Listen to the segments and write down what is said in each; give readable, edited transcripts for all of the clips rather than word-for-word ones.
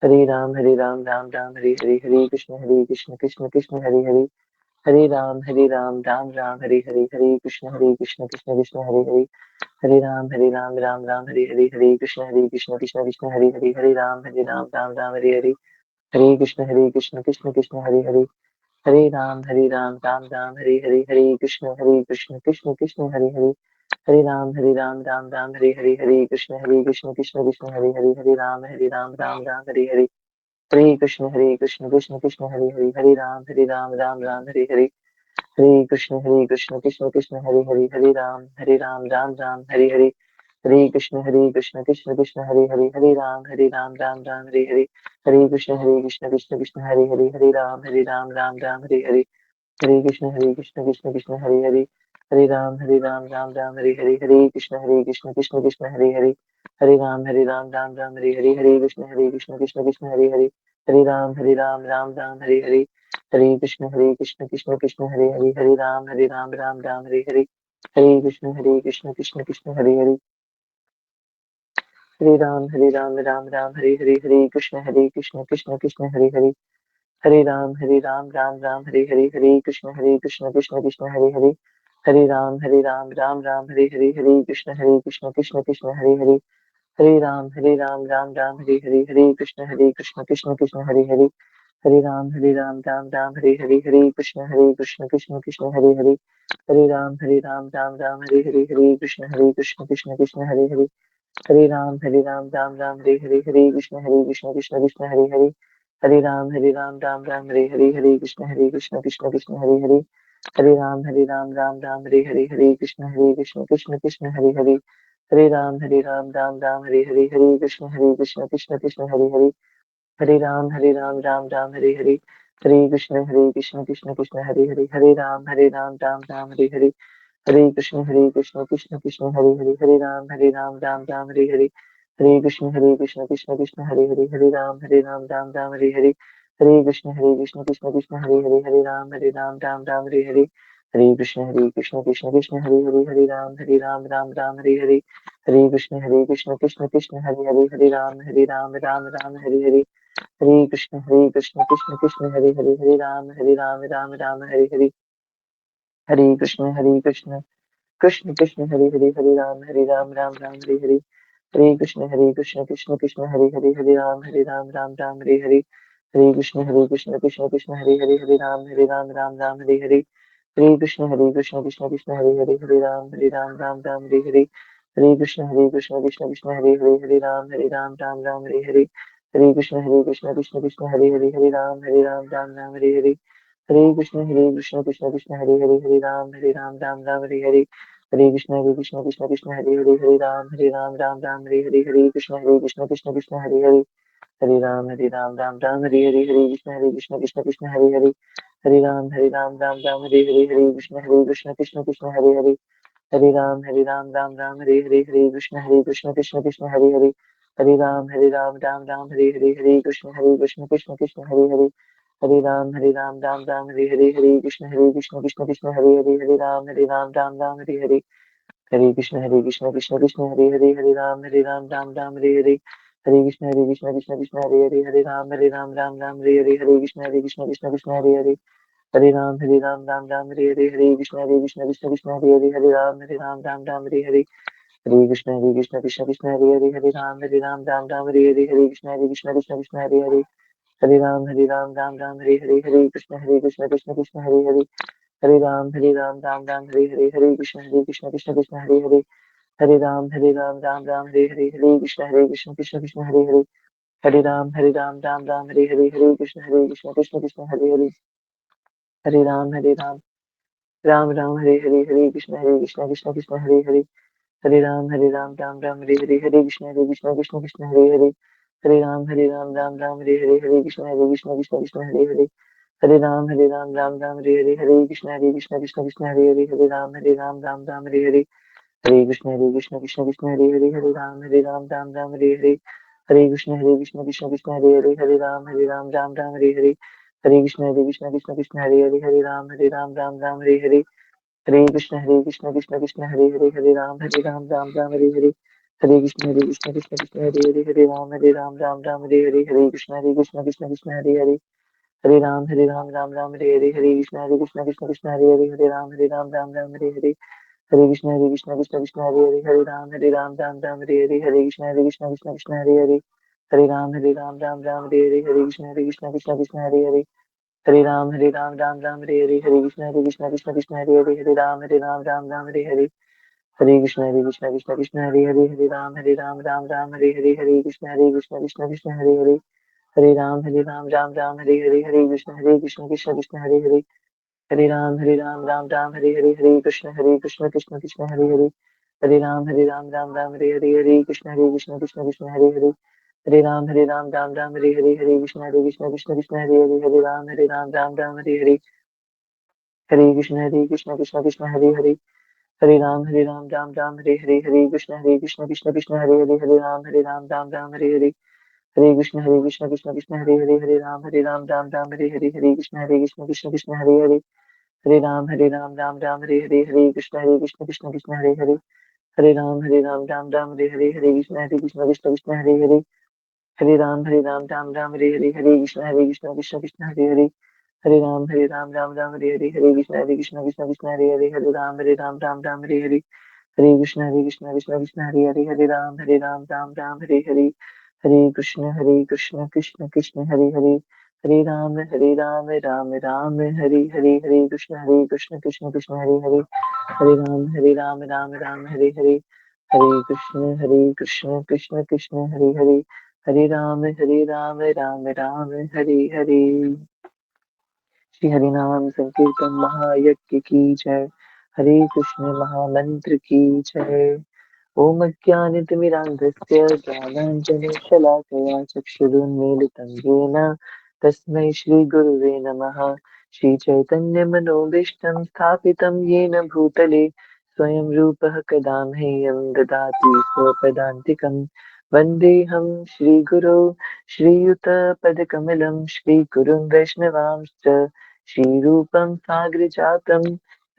हरे राम राम राम हरे हरे कृष्ण कृष्ण कृष्ण हरे राम राम हरे कृष्ण कृष्ण हरे राम राम हरे कृष्ण कृष्ण हरे राम हरे कृष्ण कृष्ण हरे राम हरे कृष्ण कृष्ण हरे राम हरे कृष्ण हरे राम हरे कृष्ण कृष्ण हरे राम हरे कृष्ण कृष्ण हरे राम हरे कृष्ण कृष्ण हरे राम कृष्ण हरे कृष्ण कृष्ण हरे कृष्ण कृष्ण हरे कृष्ण कृष्ण हरे कृष्ण कृष्ण हरे राम हरे कृष्ण कृष्ण हरे राम हरे कृष्ण कृष्ण हरे राम हरे कृष्ण कृष्ण राम हरे कृष्ण कृष्ण हरे राम हरे कृष्ण कृष्ण हरे कृष्ण कृष्ण हरे कृष्ण कृष्ण कृष्ण हरे कृष्ण कृष्ण कृष्ण हरे कृष्ण कृष्ण कृष्ण हरे कृष्ण कृष्ण कृष्ण हरे कृष्ण कृष्ण कृष्ण हरे कृष्ण कृष्ण कृष्ण हरे कृष्ण कृष्ण कृष्ण हरे कृष्ण कृष्ण कृष्ण हरे कृष्ण कृष्ण कृष्ण हरे कृष्ण कृष्ण कृष्ण हरे कृष्ण कृष्ण कृष्ण हरे कृष्ण कृष्ण कृष्ण राम राम हरे कृष्ण कृष्ण कृष्ण हरे राम हरे कृष्ण कृष्ण कृष्ण राम हरे कृष्ण कृष्ण कृष्ण राम हरे कृष्ण कृष्ण कृष्ण राम हरे कृष्ण कृष्ण कृष्ण राम हरे कृष्ण कृष्ण कृष्ण हरे कृष्ण कृष्ण कृष्ण राम हरे कृष्ण कृष्ण कृष्ण हरे कृष्ण कृष्ण कृष्ण हरे राम हरे कृष्ण कृष्ण कृष्ण हरे राम हरे कृष्ण कृष्ण कृष्ण हरे कृष्ण कृष्ण कृष्ण हरे कृष्ण कृष्ण कृष्ण हरे कृष्ण कृष्ण कृष्ण हरे कृष्ण कृष्ण कृष्ण हरे कृष्ण कृष्ण कृष्ण हरे कृष्ण कृष्ण कृष्ण हरे कृष्ण कृष्ण कृष्ण हरे कृष्ण कृष्ण कृष्ण हरे कृष्ण कृष्ण कृष्ण हरे कृष्ण कृष्ण कृष्ण हरे कृष्ण कृष्ण कृष्ण हरे कृष्ण कृष्ण कृष्ण हरे कृष्ण कृष्ण कृष्ण हरे राम हरे कृष्ण कृष्ण कृष्ण हरे कृष्ण कृष्ण कृष्ण हरे कृष्ण कृष्ण कृष्ण हरे कृष्ण कृष्ण कृष्ण हरे कृष्ण कृष्ण कृष्ण हरे राम हरे कृष्ण कृष्ण कृष्ण राम हरे कृष्ण कृष्ण कृष्ण राम हरे कृष्ण कृष्ण कृष्ण हरे कृष्ण कृष्ण कृष्ण हरे राम राम राम हरे कृष्ण कृष्ण कृष्ण हरे हरे राम राम हरे कृष्ण कृष्ण हरे राम राम राम हरे कृष्ण कृष्ण हरे राम राम कृष्ण हरे राम राम कृष्ण कृष्ण हरे राम राम कृष्ण कृष्ण हरे राम राम कृष्ण कृष्ण हरे राम कृष्ण कृष्ण हरे राम हरे कृष्ण कृष्ण हरे कृष्ण कृष्ण हरे कृष्ण कृष्ण हरे राम कृष्ण कृष्ण हरे कृष्ण कृष्ण हरे कृष्ण कृष्ण कृष्ण हरे राम हरे कृष्ण कृष्ण हरे राम हरे कृष्ण कृष्ण हरे कृष्ण कृष्ण हरे कृष्ण कृष्ण हरे कृष्ण कृष्ण हरे राम हरे कृष्ण कृष्ण कृष्ण हरे हरे कृष्ण कृष्ण हरे राम हरे कृष्ण कृष्ण हरे राम हरे कृष्ण कृष्ण कृष्ण हरे राम हरे कृष्ण कृष्ण कृष्ण हरे राम हरे श्री हरिनाम संकीर्तन महायज्ञ की जय। हरे कृष्ण महामंत्र की जय। ओम अज्ञानतिमिरान्धस्य ज्ञानाञ्जनशलाकया चक्षुरुन्मीलितं येन तस्मै श्रीगुरुवे नमः। श्रीचैतन्यमनोभीष्टं स्थापितं येन भूतले स्वयं रूपः कदा मह्यं ददाति स्वपदान्तिकं। वन्देऽहं श्रीगुरो श्रीयुतपदकमलं श्रीगुरुं वैष्णवांश्च श्रीरूपं साग्रजातं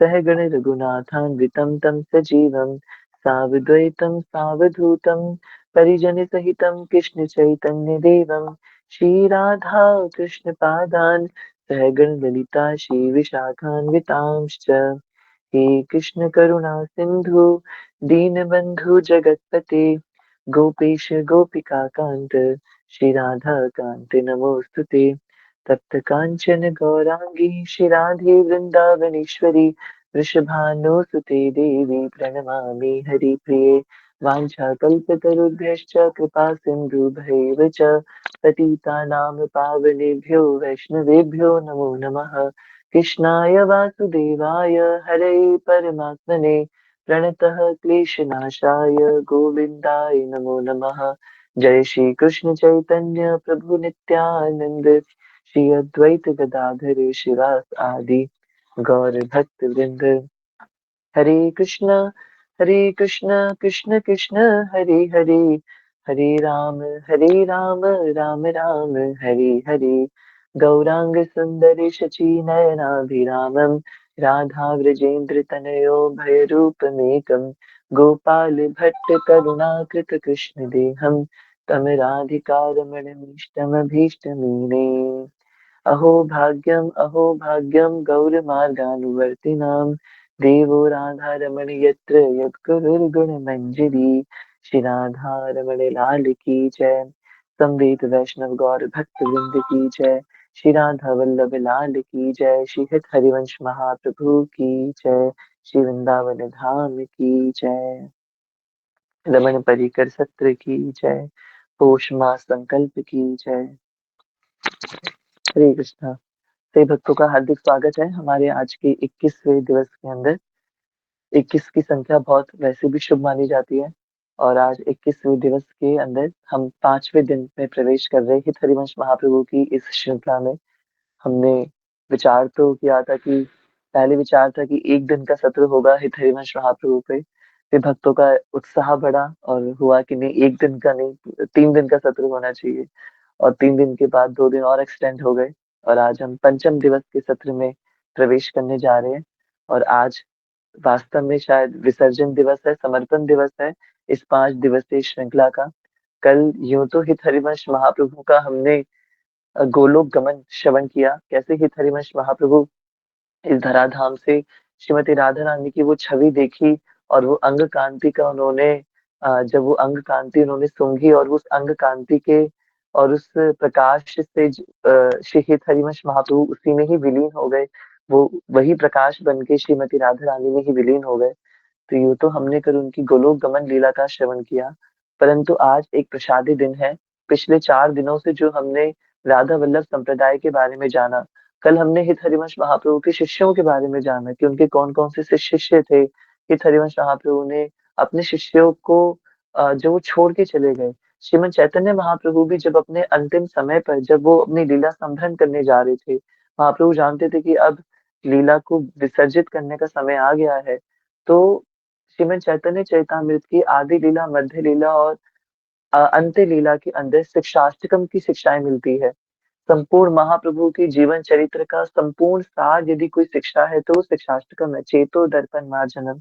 सहगण रघुनाथान्वितं तं सजीवम् सावद्वैतं सावधूतं परिजनसहितं कृष्णचैतन्यदेवं श्रीराधा कृष्णपादान् सहगण ललिता श्रीविशाखान्वितांश्च हे कृष्ण करुणा सिंधु दीनबंधु जगतपते गोपेश गोपिका कांत श्री राधा कांत नमोस्तुते तप्त कांचन गौरांगी श्री राधे वृंदावनेश्वरी वृषभानुसुते देवी प्रणमामि हरिप्रिये वाञ्छाकल्पतरुभ्यश्च कृपा सिन्धुभ्यैव च पतितानां पावनेभ्यो वैष्णवेभ्यो नमो नमः कृष्णाय वासुदेवाय हरये परमात्मने प्रणतः क्लेशनाशाय गोविन्दाय नमो नमः। जय श्री कृष्ण चैतन्य प्रभु नित्यानंद श्री अद्वैत गदाधर शिवास आदि गौर भक्त वृंद। हरे कृष्ण कृष्ण कृष्ण हरे हरे हरे राम राम राम हरे हरे गौरांग सुंदर शची नयनाभिरामं राधा व्रजेन्द्र तनयो भयरूपमेकं गोपाल भट्ट करुणाकृत कृष्ण देहं तं राधिका रमणमीष्टमभीष्टमीने अहो भाग्यं गौरमार्गानुवर्तिनां देवो राधारमण यत्र यत्कुरुर्गुणमञ्जरी श्री राधारमण लाल की जय। संवेद वैष्णव गौर भक्त वृंद की जय। श्री राधा वल्लभ लाल की जय। श्री हित हरिवंश महाप्रभु की जय। श्री वृंदावन धाम की जय। रमण परिकर सत्र की जय। पोष मास संकल्प की जय। हरे कृष्णा। सभी भक्तों का हार्दिक स्वागत है हमारे आज के 21वें दिवस के अंदर। 21 की संख्या बहुत वैसे भी शुभ मानी जाती है और आज 21वें दिवस के अंदर हम 5वें दिन में प्रवेश कर रहे हैं हरिवंश महाप्रभु की इस श्रृंखला में। हमने विचार तो किया था कि पहले विचार था कि एक दिन का सत्र होगा हित हरिवंश महाप्रभु पे। फिर भक्तों का उत्साह बढ़ा और हुआ कि नहीं, एक दिन का नहीं, 3 दिन का सत्र होना चाहिए। और 3 दिन के बाद 2 दिन और एक्सटेंड हो गए और आज हम पंचम दिवस के सत्र में प्रवेश करने जा रहे हैं। और आज वास्तव में शायद विसर्जन दिवस है, समर्पण दिवस है, इस 5 दिवसीय श्रृंखला का। कल यूँ तो हित हरिवंश महाप्रभु का हमने गोलोक गमन श्रवण किया, कैसे हित हरिवंश महाप्रभु इस धराधाम से श्रीमती राधा रानी की वो छवि देखी और वो अंग कांति का उन्होंने जब वो अंग कांति उन्होंने सूंघी और उस अंग कांति के और उस प्रकाश से श्री हित हरिवंश महाप्रभु उसी में ही विलीन हो गए। वो वही प्रकाश बन के श्रीमती राधा रानी में ही विलीन हो गए। तो यूँ तो हमने कल उनकी गोलोक गमन लीला का श्रवण किया, परंतु आज एक प्रसादी दिन है। पिछले 4 दिनों से जो हमने राधा वल्लभ संप्रदाय के बारे में जाना, कल हमने हित हरिवंश महाप्रभु के शिष्यों के बारे में जाना कि उनके कौन-कौन से शिष्य थे। हित हरिवंश महाप्रभु ने अपने शिष्यों को जो वो छोड़ के चले गए। श्रीमद् चैतन्य महाप्रभु भी जब अपने अंतिम समय पर जब वो अपनी लीला संभरण करने जा रहे थे, महाप्रभु जानते थे कि अब लीला को विसर्जित करने का समय आ गया है। तो श्रीमद् चैतन्य चरितामृत की आदि लीला, मध्य लीला और अंत्य लीला के अंदर शिक्षाष्टकम की शिक्षाएँ मिलती है। संपूर्ण महाप्रभु की जीवन चरित्र का संपूर्ण सार यदि कोई शिक्षा है तो वो शिक्षाष्टकम है। चेतो दर्पण मार्जनम।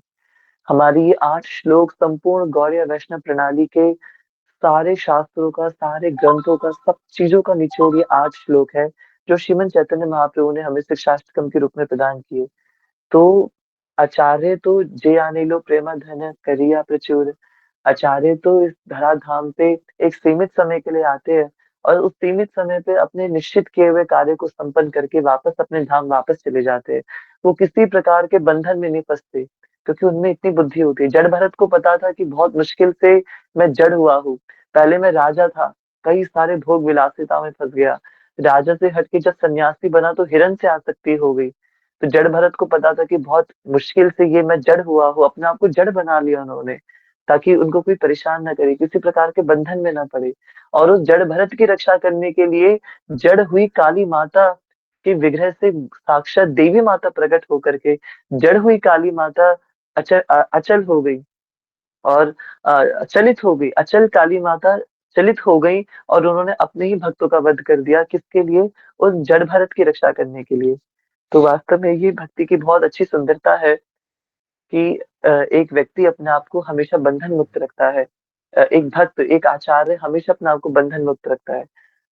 हमारी ये 8 श्लोक संपूर्ण गौड़ीय वैष्णव प्रणाली के सारे शास्त्रों का, सारे ग्रंथों का, सब चीज़ों का निचोड़ ये 8 श्लोक है, जो श्रीमद् चैतन्य महाप्रभु ने हमें शिक्षाष्टकम के रूप में प्रदान किए। तो आचार्य तो जे आनेलो प्रेमा धन करिया प्रचुर। आचार्य तो इस धराधाम पे एक सीमित समय के लिए आते हैं और उस सीमित समय पे अपने निश्चित किए हुए कार्य को संपन्न करके वापस अपने धाम वापस चले जाते हैं। वो किसी प्रकार के बंधन में नहीं फँसते, क्योंकि उनमें इतनी बुद्धि होती है। जड़ भरत को पता था कि बहुत मुश्किल से मैं जड़ हुआ हूँ। पहले मैं राजा था, कई सारे भोग विलासिता में फँस गया। राजा से हट के जब सन्यासी बना तो हिरण से आसक्ति हो गई। तो जड़ भरत को पता था कि बहुत मुश्किल से ये मैं जड़ हुआ हूँ, अपने आप को जड़ बना लिया उन्होंने, ताकि उनको कोई परेशान ना करे, किसी प्रकार के बंधन में ना पड़े। और उस जड़ भरत की रक्षा करने के लिए जड़ हुई काली माता के विग्रह से साक्षात देवी माता प्रकट होकर के जड़ हुई काली माता अचल हो गई और चलित हो गई। अचल काली माता चलित हो गई और उन्होंने अपने ही भक्तों का वध कर दिया। किसके लिए? उस जड़ भरत की रक्षा करने के लिए। तो वास्तव में ये भक्ति की बहुत अच्छी सुंदरता है कि एक व्यक्ति अपने आप को हमेशा बंधन मुक्त रखता है। एक भक्त, एक आचार्य हमेशा अपने आप को बंधन मुक्त रखता है।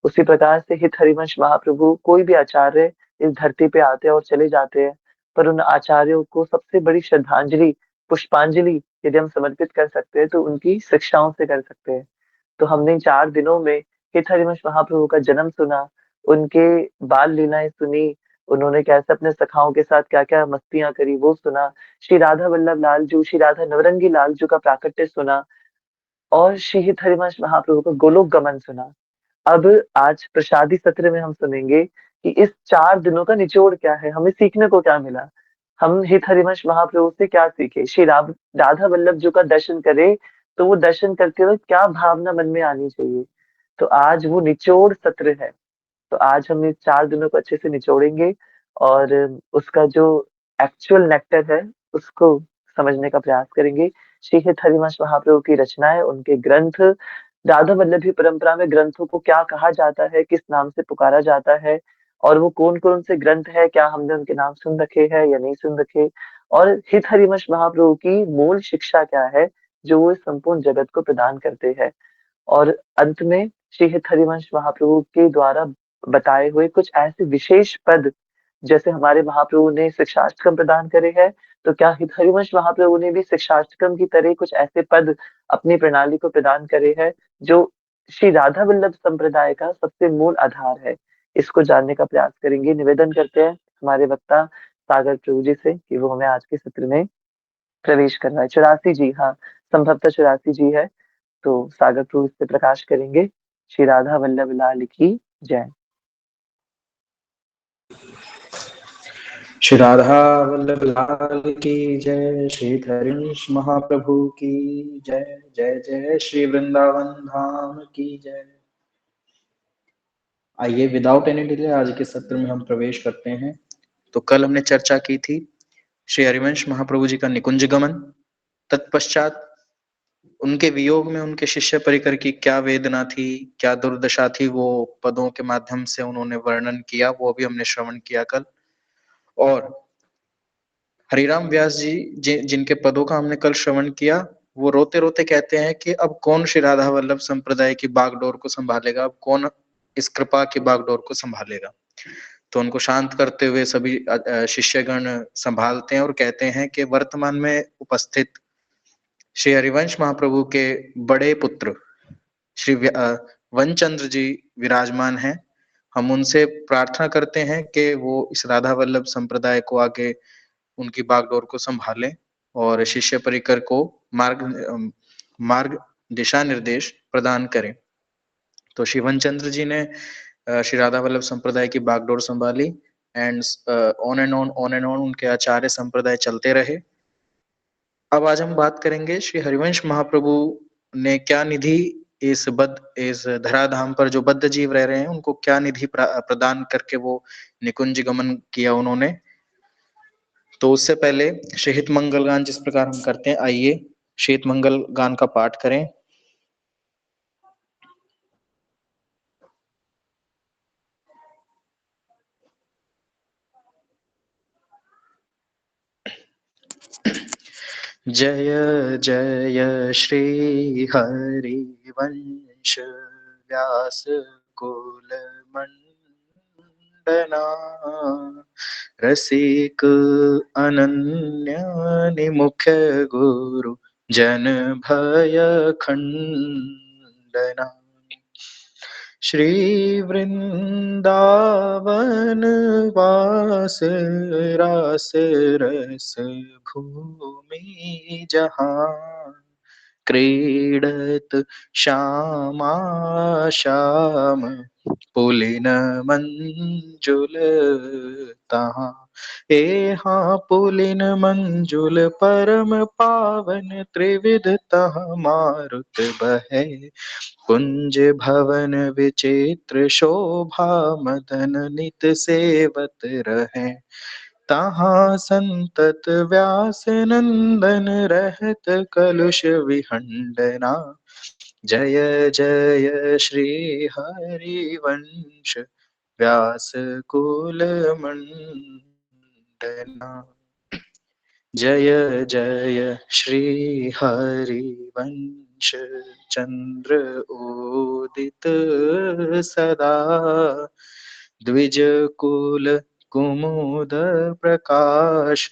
उसी प्रकार से हित हरिवंश महाप्रभु कोई भी आचार्य इस धरती पे आते हैं और चले जाते हैं, पर उन आचार्यों को सबसे बड़ी श्रद्धांजलि, पुष्पांजलि यदि हम समर्पित कर सकते हैं तो उनकी शिक्षाओं से कर सकते हैं। तो हमने इन 4 दिनों में हित हरिवंश महाप्रभु का जन्म सुना, उनके बाल लीलाएँ सुनी, उन्होंने कैसे अपने सखाओं के साथ क्या-क्या मस्तियाँ करी वो सुना, श्री राधा वल्लभ लालजू, श्री राधा नवरंगी लालजू का प्राकट्य सुना और श्री हित हरिवंश महाप्रभु का गोलोक गमन सुना। अब आज प्रसादी सत्र में हम सुनेंगे कि इस 4 दिनों का निचोड़ क्या है, हमें सीखने को क्या मिला? हम हित हरिवंश महाप्रभु से क्या सीखे? श्री राधा वल्लभ जी का दर्शन करें, तो वो दर्शन करते वक़्त क्या भावना मन में आनी चाहिए? तो आज वो निचोड़ सत्र है। तो आज हम इस 4 दिनों को अच्छे से निचोड़ेंगे और उसका जो एक्चुअल नेक्टर है, उसको समझने का प्रयास करेंगे। श्री हित हरिवंश महाप्रभु की रचनाएँ, उनके ग्रंथ, राधा वल्लभी परंपरा में ग्रंथों को क्या कहा जाता है, किस नाम से पुकारा जाता है और वो कौन-कौन से ग्रंथ हैं, क्या हमने उनके नाम सुन रखे हैं या नहीं सुन रखे? और हित हरिवंश महाप्रभु की मूल शिक्षा क्या है, जो वो इस संपूर्ण जगत को प्रदान करते हैं? और अंत में श्री हित हरिवंश महाप्रभु के द्वारा बताए हुए कुछ ऐसे विशेष पद, जैसे हमारे महाप्रभु ने शिक्षाष्टकम प्रदान करे हैं, तो क्या हित हरिवंश महाप्रभु ने भी शिक्षाष्टकम की तरह कुछ ऐसे पद अपनी प्रणाली को प्रदान करे हैं, जो श्री राधा वल्लभ संप्रदाय का सबसे मूल आधार है? इसको जानने का प्रयास करेंगे। निवेदन करते हैं हमारे वक्ता सागर प्रभु जी से कि वो हमें आज के सत्र में प्रवेश करवाएँ। 84 जी, हाँ, संभवतः 84 जी है। तो सागर प्रभु इस पे प्रकाश करेंगे। श्री राधा वल्लभ लाल की जय। श्री राधा वल्लभ लाल की जय। श्री हरिवंश महाप्रभु की जय। जय जय श्री वृंदावन धाम की जय। आइए विदाउट एनी डिले आज के सत्र में हम प्रवेश करते हैं। तो कल हमने चर्चा की थी श्री हरिवंश महाप्रभु जी का निकुंज गमन, तत्पश्चात उनके वियोग में उनके शिष्य परिकर की क्या वेदना थी, क्या दुर्दशा थी, वो पदों के माध्यम से उन्होंने वर्णन किया, वो भी हमने श्रवण किया कल। और हरिराम व्यास जी जिनके पदों का हमने कल श्रवण किया, वो रोते-रोते कहते हैं कि अब कौन श्री राधा वल्लभ संप्रदाय की बागडोर को सँभालेगा, अब कौन इस कृपा की बागडोर को सँभालेगा। तो उनको शांत करते हुए सभी शिष्यगण सँभालते हैं और कहते हैं कि वर्तमान में उपस्थित श्री हरिवंश महाप्रभु के बड़े पुत्र श्री वनचंद्र जी विराजमान हैं। हम उनसे प्रार्थना करते हैं कि वो इस राधा वल्लभ संप्रदाय को आगे उनकी बागडोर को सँभालें और शिष्य परिकर को मार्ग दिशा निर्देश प्रदान करें। तो श्री वनचंद्र जी ने श्री राधा वल्लभ संप्रदाय की बागडोर सँभाली एंड ऑन एंड ऑन उनके आचार्य संप्रदाय चलते रहे। अब आज हम बात करेंगे श्री हरिवंश महाप्रभु ने क्या निधि इस धराधाम पर जो बद्ध जीव रह रहे हैं उनको क्या निधि प्रदान करके वो निकुंज गमन किया उन्होंने। तो उससे पहले शहीद मंगल गान जिस प्रकार हम करते हैं, आइए शहीद मंगल गान का पाठ करें। जय जय श्री हरिवंश व्यास कुल मंडना रसिक अनन्य निमुख गुरु जन भय खंडना श्री वृंदावन वास रास रस भूमि जहाँ क्रीडत श्यामा श्याम पुलिन मंजुल तहाँ हाँ पुलिन मंजुल परम पावन त्रिविध तहाँ मारुत बहे कुंज भवन विचित्र शोभा मदन नित सेवत रहे तहाँ संतत व्यास नंदन रहत कलुष विहंडना जय जय श्री हरिवंश व्यास कुल मंडना जय जय श्री हरिवंश चंद्र उदित सदा द्विज कुल कुमुद प्रकाश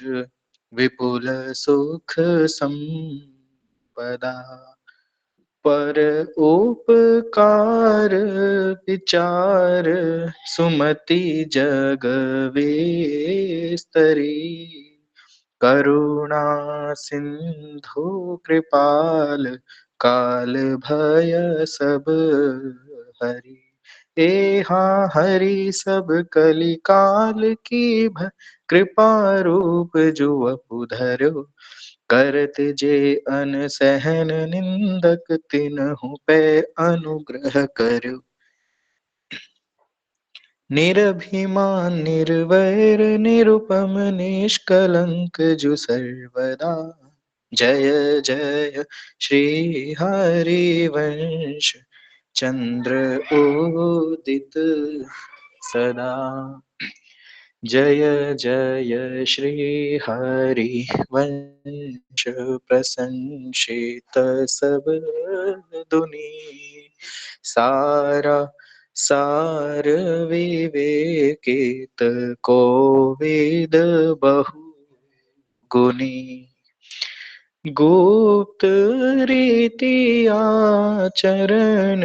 विपुल सुख संपदा पर उपकार विचार सुमति जग विस्तरी करुणा सिंधु कृपाल काल भय सब हरि हाँ हरि सब कलि काल की कृपा रूप जुवपु धरो करत जे अन सहन निंदक तिन्हु पे अनुग्रह करो निरभिमान निर्वैर निरुपम निष्कलंक जु सर्वदा जय जय श्री हरिवंश चंद्र उदित सदा जय जय श्री हरिवंश प्रशंसित सब दुनि सारा सार विवेकित कोविद बहु गुनी गुप्त रीति आचरण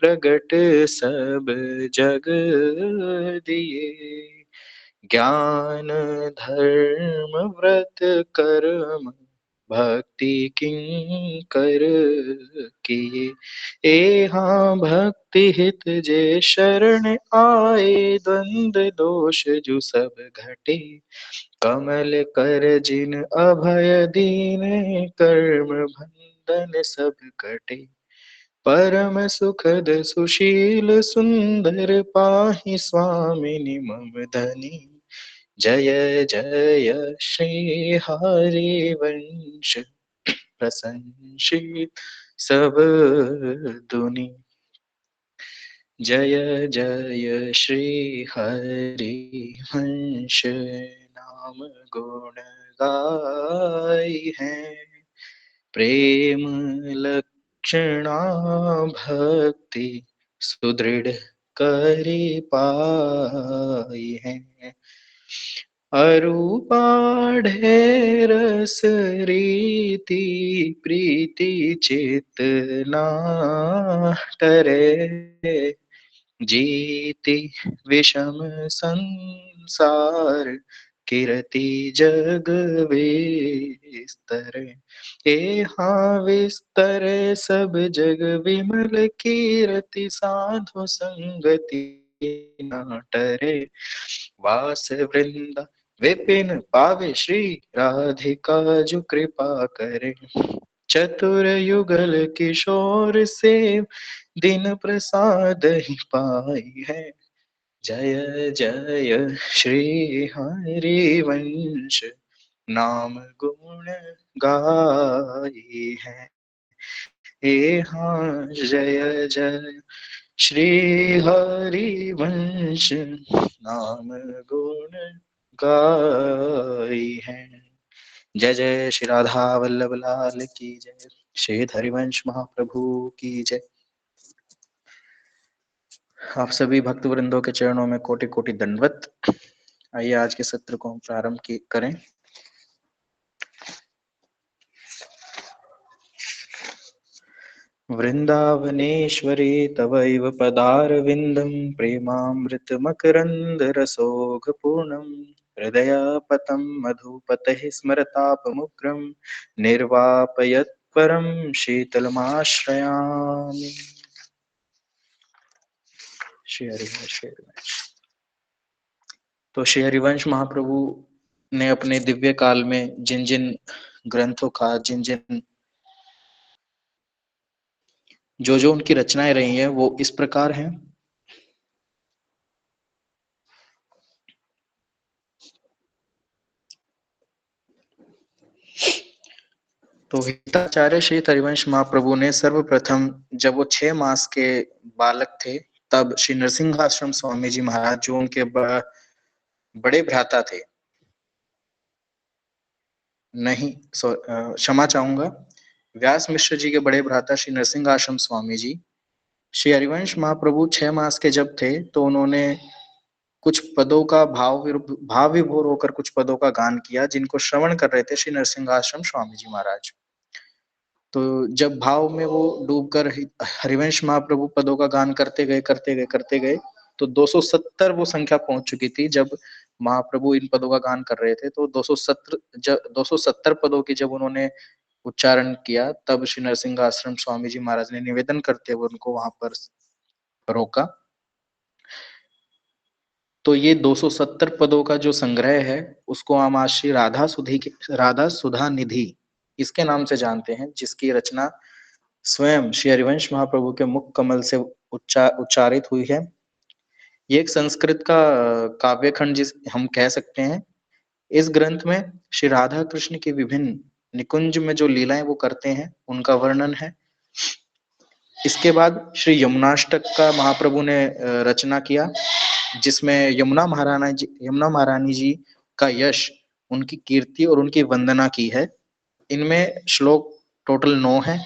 प्रगट सब जग दिए ज्ञान धर्म व्रत कर्म भक्ति किंकर किए हाँ भक्ति हित जे शरण आए द्वंद दोष जो सब घटे कमल कर जिन अभय दीन कर्म बंधन सब कटे परम सुखद सुशील सुंदर पाहि स्वामिनि मम धनी जय जय श्री हरिवंश प्रशंसित सब दुनि जय जय श्री हरिवंश नाम गुण गाई है प्रेम लक्षणा भक्ति सुदृढ़ करि पाई है। अरूपाढ़े रस रीति प्रीति चेतना टरे। जीति विषम संसार कीरति जग विस्तर। हाँ विस्तर सब जग विमल कीरति साधु संगति न टरे। वास वृंदा विपिन पावे श्री राधिका जो कृपा करे। चतुर युगल किशोर से दिन प्रसाद ही पाई है। जय जय श्री हरिवंश नाम गुण गाई है। हाँ जय जय श्री हरिवंश नाम गुण गाई है। जय जय श्री राधा वल्लभ लाल की जय। श्री हरिवंश महाप्रभु की जय। आप सभी भक्त वृंदों के चरणों में कोटि कोटि दंडवत। आइए आज के सत्र को हम प्रारंभ करें। वृंदावनेश्वरी तवैव पदारविंदं प्रेमामृत मकरंद रसोघपूर्णं हृदयापतं मधुपतैः स्मरतापमुग्रं निर्वापयत्परं शीतलमाश्रयामि। श्री हरिवंश। तो श्री हरिवंश महाप्रभु ने अपने दिव्य काल में जिन जिन ग्रंथों का जो उनकी रचनाएं रही हैं वो इस प्रकार हैं। तो हिताचार्य श्री हरिवंश महाप्रभु ने सर्वप्रथम जब वो 6 मास के बालक थे तब श्री नरसिंहाश्रम स्वामी जी महाराज जो उनके बड़े भ्राता थे, नहीं क्षमा चाहूंगा, व्यास मिश्र जी के बड़े भ्राता श्री नरसिंहाश्रम स्वामी जी श्री हरिवंश महाप्रभु 6 मास के जब थे तो उन्होंने कुछ पदों का भाव विभोर होकर कुछ पदों का गान किया जिनको श्रवण कर रहे थे श्री नरसिंहाश्रम स्वामी जी महाराज। तो जब भाव में वो डूबकर हरिवंश महाप्रभु पदों का गान करते गए तो 270 वो संख्या पहुंच चुकी थी। जब महाप्रभु इन पदों का गान कर रहे थे तो 270 पदों की जब उन्होंने उच्चारण किया तब श्री नरसिंह आश्रम स्वामी जी महाराज ने निवेदन करते हुए उनको वहां पर रोका। तो ये 270 पदों का जो संग्रह है उसको हम आज श्री राधा सुधा निधि इसके नाम से जानते हैं, जिसकी रचना स्वयं श्री हरिवंश महाप्रभु के मुख कमल से उच्चारित हुई है। ये एक संस्कृत का काव्य खंड जिस हम कह सकते हैं। इस ग्रंथ में श्री राधा कृष्ण की विभिन्न निकुंज में जो लीलाएं वो करते हैं उनका वर्णन है। इसके बाद श्री यमुनाष्टक का महाप्रभु ने रचना किया जिसमें यमुना महारानी जी का यश, उनकी कीर्ति और उनकी वंदना की है। इनमें श्लोक टोटल 9 है।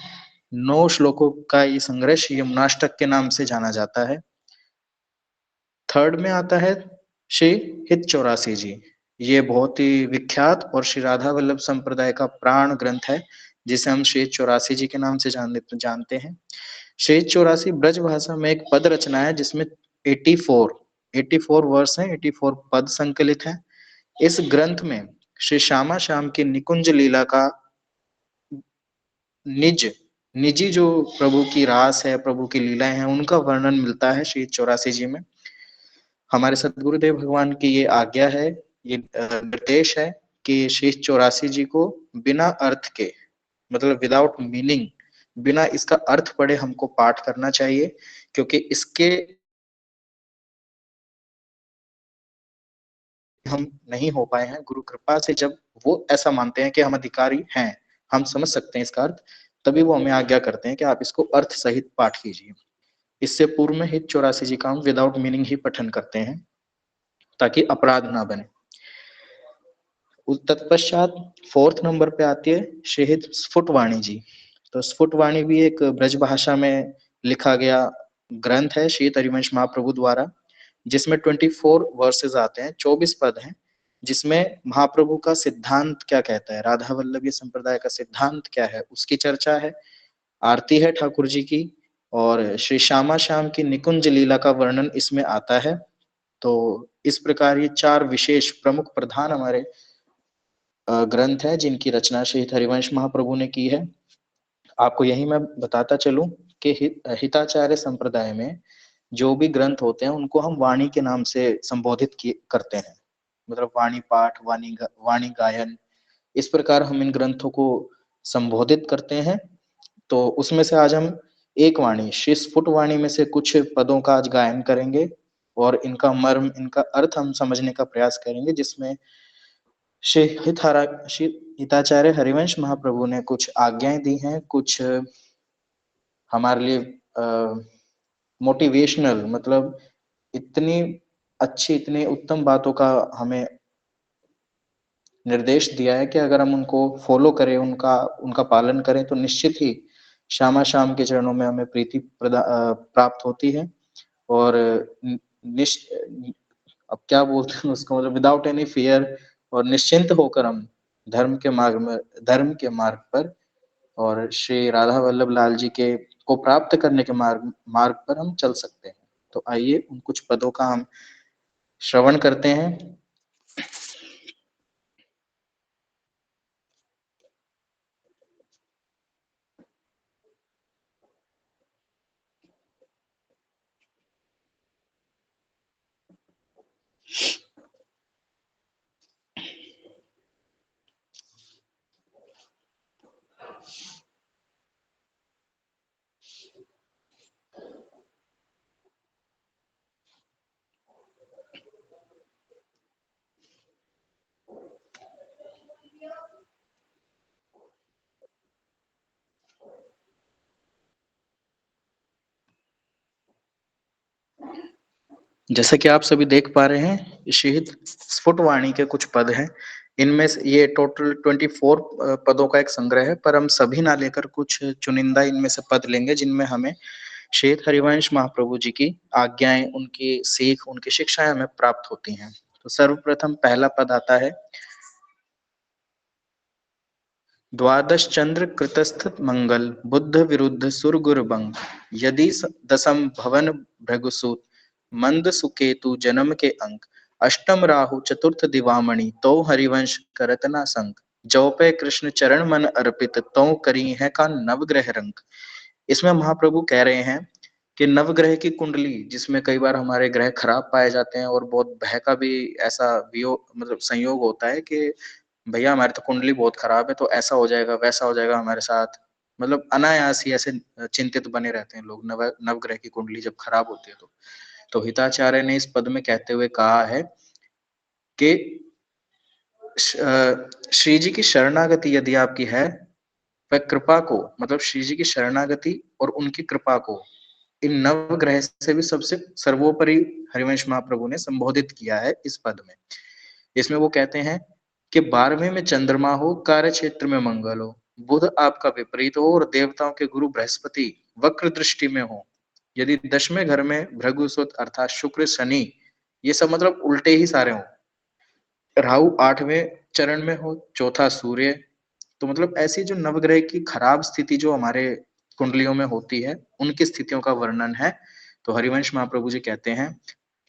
9 श्लोकों का ये संग्रह श्री यमुनाष्टक के नाम से जाना जाता है। थर्ड में आता है श्री हित 84 जी। ये बहुत ही विख्यात और श्री राधा वल्लभ संप्रदाय का प्राण ग्रंथ है जिसे हम श्री 84 जी के नाम से जानते हैं। श्री 84 ब्रज भाषा में एक पद रचना है जिसमें 84 वर्ष हैं, 84 पद संकलित हैं। इस ग्रंथ में श्री श्यामा श्याम की निकुंज लीला का निजी जो प्रभु की रास है, प्रभु की लीलाएं हैं, उनका वर्णन मिलता है श्री 84 जी में। हमारे सदगुरुदेव भगवान की ये आज्ञा है, ये निर्देश है कि श्री 84 जी को बिना अर्थ के, मतलब विदाउट मीनिंग, बिना इसका अर्थ पढ़े हमको पाठ करना चाहिए, क्योंकि इसके हम नहीं हो पाए हैं। गुरु कृपा से जब वो ऐसा मानते हैं कि हम अधिकारी हैं, हम समझ सकते हैं इसका अर्थ, तभी वो हमें आज्ञा करते हैं कि आप इसको अर्थ सहित पाठ कीजिए। इससे पूर्व में हित 84 जी का हम विदाउट मीनिंग ही पठन करते हैं ताकि अपराध ना बने। तत्पश्चात 4th नंबर पे आती है श्रीहित स्फुटवाणी जी। तो स्फुटवाणी भी एक ब्रज भाषा में लिखा गया ग्रंथ है श्री हरिवंश महाप्रभु द्वारा, जिसमें 24 वर्सेस आते हैं, 24 पद हैं, जिसमें महाप्रभु का सिद्धांत क्या कहता है, राधा वल्लभी संप्रदाय का सिद्धांत क्या है, उसकी चर्चा है। आरती है ठाकुर जी की, और श्री श्यामा श्याम की निकुंज लीला का वर्णन इसमें आता है। तो इस प्रकार ये 4 विशेष प्रमुख प्रधान हमारे ग्रंथ है जिनकी रचना श्री हरिवंश महाप्रभु ने की है। आपको यही मैं बताता चलूं कि हिताचार्य संप्रदाय में जो भी ग्रंथ होते हैं उनको हम वाणी के नाम से संबोधित करते हैं, मतलब वाणी पाठ, वाणी गायन, इस प्रकार हम इन ग्रंथों को संबोधित करते हैं। तो उसमें से आज हम एक वाणी श्री स्फुट वाणी में से कुछ पदों का आज गायन करेंगे और इनका मर्म, इनका अर्थ हम समझने का प्रयास करेंगे, जिसमें श्री हिताचार्य हरिवंश महाप्रभु ने कुछ आज्ञाएं दी हैं, कुछ हमारे लिए मोटिवेशनल, मतलब इतनी अच्छी, इतनी उत्तम बातों का हमें निर्देश दिया है कि अगर हम उनको फॉलो करें, उनका पालन करें, तो निश्चित ही श्यामा श्याम के चरणों में हमें प्रीति प्राप्त होती है। और अब क्या बोलते हैं उसको, मतलब विदाउट एनी फियर और निश्चिंत होकर हम धर्म के मार्ग पर और श्री राधा वल्लभ लाल जी के को प्राप्त करने के मार्ग पर हम चल सकते हैं। तो आइए उन कुछ पदों का हम श्रवण करते हैं। जैसे कि आप सभी देख पा रहे हैं, शहीद स्फुट वाणी के कुछ पद हैं। इनमें से ये टोटल 24 पदों का एक संग्रह है, पर हम सभी ना लेकर कुछ चुनिंदा इनमें से पद लेंगे जिनमें हमें श्वेत हरिवंश महाप्रभु जी की आज्ञाएं, उनकी सीख, उनकी शिक्षाएं हमें प्राप्त होती हैं। तो सर्वप्रथम पहला पद आता है, द्वादश चंद्र कृतस्थ मंगल बुद्ध विरुद्ध सुरगुर बंग, यदि दसम भवन भृगुसुत मंद सुकेतु जन्म के अंक, अष्टम राहु चतुर्थ दिवामणि तो हरिवंश करतना संग, जौपे कृष्ण चरण मन अर्पित तो करी है का नवग्रह रंग। इसमें महाप्रभु कह रहे हैं कि नवग्रह की कुंडली, जिसमें कई बार हमारे ग्रह खराब पाए जाते हैं और बहुत भय का भी ऐसा वियोग, मतलब संयोग होता है कि भैया हमारी तो कुंडली बहुत खराब है, तो ऐसा हो जाएगा, वैसा हो जाएगा हमारे साथ, मतलब अनायास ही ऐसे चिंतित बने रहते हैं लोग नवग्रह की कुंडली जब खराब होती है। तो हिताचार्य ने इस पद में कहते हुए कहा है कि श्री जी की शरणागति यदि आपकी है, वह कृपा को, मतलब श्री जी की शरणागति और उनकी कृपा को इन नवग्रह से भी सबसे सर्वोपरि हरिवंश महाप्रभु ने संबोधित किया है इस पद में। इसमें वो कहते हैं कि 12वें में चंद्रमा हो, कार्य क्षेत्र में मंगल हो, बुध आपका विपरीत हो और देवताओं के गुरु बृहस्पति वक्र दृष्टि में हो, यदि 10वें घर में भृगुसुत अर्थात शुक्र शनि, ये सब मतलब उल्टे ही सारे हो, राहु 8वें चरण में हो, चौथा सूर्य, तो मतलब ऐसी जो नवग्रह की खराब स्थिति जो हमारे कुंडलियों में होती है, उनकी स्थितियों का वर्णन है। तो हरिवंश महाप्रभु जी कहते हैं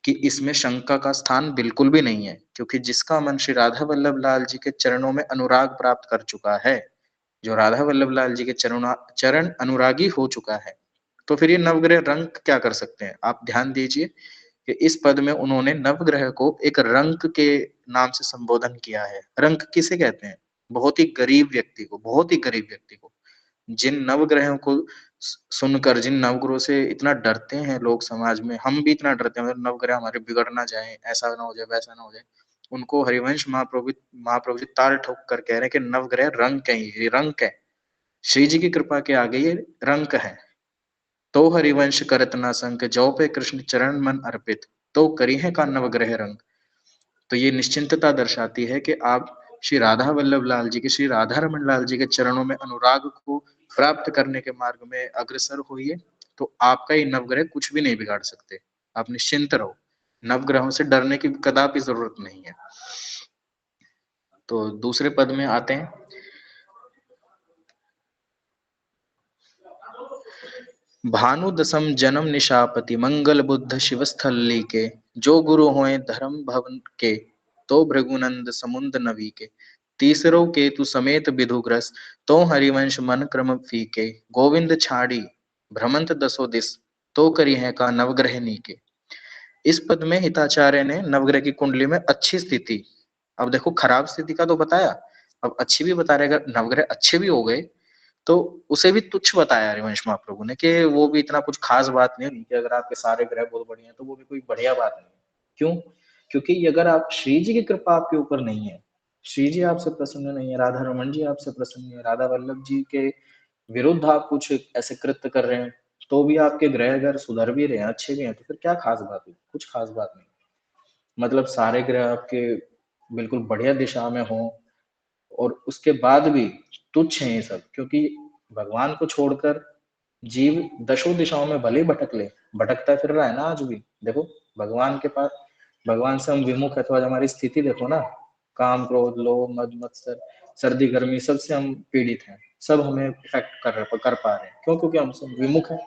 कि इसमें शंका का स्थान बिल्कुल भी नहीं है, क्योंकि जिसका मन श्री राधा वल्लभ लाल जी के चरणों में अनुराग प्राप्त कर चुका है, जो राधा वल्लभ लाल जी के चरण अनुरागी हो चुका है, तो फिर ये नवग्रह रंग क्या कर सकते हैं। आप ध्यान दीजिए कि इस पद में उन्होंने नवग्रह को एक रंक के नाम से संबोधन किया है। रंक किसे कहते हैं? बहुत ही गरीब व्यक्ति को, बहुत ही गरीब व्यक्ति को। जिन नवग्रहों को सुनकर, जिन नवग्रहों से इतना डरते हैं लोग समाज में, हम भी इतना डरते हैं, मतलब नवग्रह हमारे बिगड़ ना जाए, ऐसा ना हो जाए, वैसा ना हो जाए, उनको हरिवंश महाप्रभु जी ताल ठोक कर कह रहे हैं कि नवग्रह रंक है, ये रंक है, श्री जी की कृपा के आगे ये रंक है। तो हरिवंश करत ना संक, जौ पे कृष्ण चरण मन अर्पित, तो करी है का नवग्रह रंग। तो ये निश्चिंतता दर्शाती है कि आप श्री राधा वल्लभ लाल जी के, श्री राधा रमन लाल जी के चरणों में अनुराग को प्राप्त करने के मार्ग में अग्रसर होइए, तो आपका ये नवग्रह कुछ भी नहीं बिगाड़ सकते। आप निश्चिंत रहो, नवग्रहों से डरने की कदापि जरूरत नहीं है। तो दूसरे पद में आते हैं। भानु दसम जन्म निशापति मंगल बुद्ध शिवस्थली के, जो गुरु होए धर्म भवन के, तो भृगुनंद समुंद नवी के। तीसरो केतु समेत विधुग्रस, तो हरिवंश मन क्रम फीके। गोविंद छाड़ी भ्रमंत दसो दिस, तो करी है का नवग्रह नीके। इस पद में हिताचार्य ने नवग्रह की कुंडली में अच्छी स्थिति, अब देखो खराब स्थिति का तो बताया, अब अच्छी भी बता रहे, अगर नवग्रह अच्छे भी हो गए तो उसे भी तुच्छ बताया हरिवंश महाप्रभु ने कि वो भी इतना कुछ खास बात नहीं है कि अगर आपके सारे ग्रह बहुत बढ़िया है तो वो भी कोई बढ़िया बात नहीं है। क्यों? क्योंकि अगर आप श्री जी की कृपा आपके ऊपर नहीं है, श्री जी आपसे प्रसन्न नहीं है, राधा रमन जी आपसे प्रसन्न है, राधा वल्लभ जी के विरुद्ध आप कुछ ऐसे कृत्य कर रहे हैं, तो भी आपके ग्रह अगर सुधर भी रहे हैं, अच्छे भी हैं, तो फिर क्या खास बात हुई? कुछ खास बात नहीं। मतलब सारे ग्रह आपके बिल्कुल बढ़िया दिशा में हों और उसके बाद भी तुच्छ हैं ये सब, क्योंकि भगवान को छोड़कर जीव दशों दिशाओं में भले ही भटक ले, भटकता फिर रहा है ना आज भी। देखो भगवान के पास, भगवान से हम विमुख है तो आज हमारी स्थिति देखो ना, काम क्रोध लोभ मद मत्सर सर्दी गर्मी सबसे हम पीड़ित हैं, सब हमें इफेक्ट कर पा रहे हैं। क्यों? क्योंकि हम सब विमुख हैं।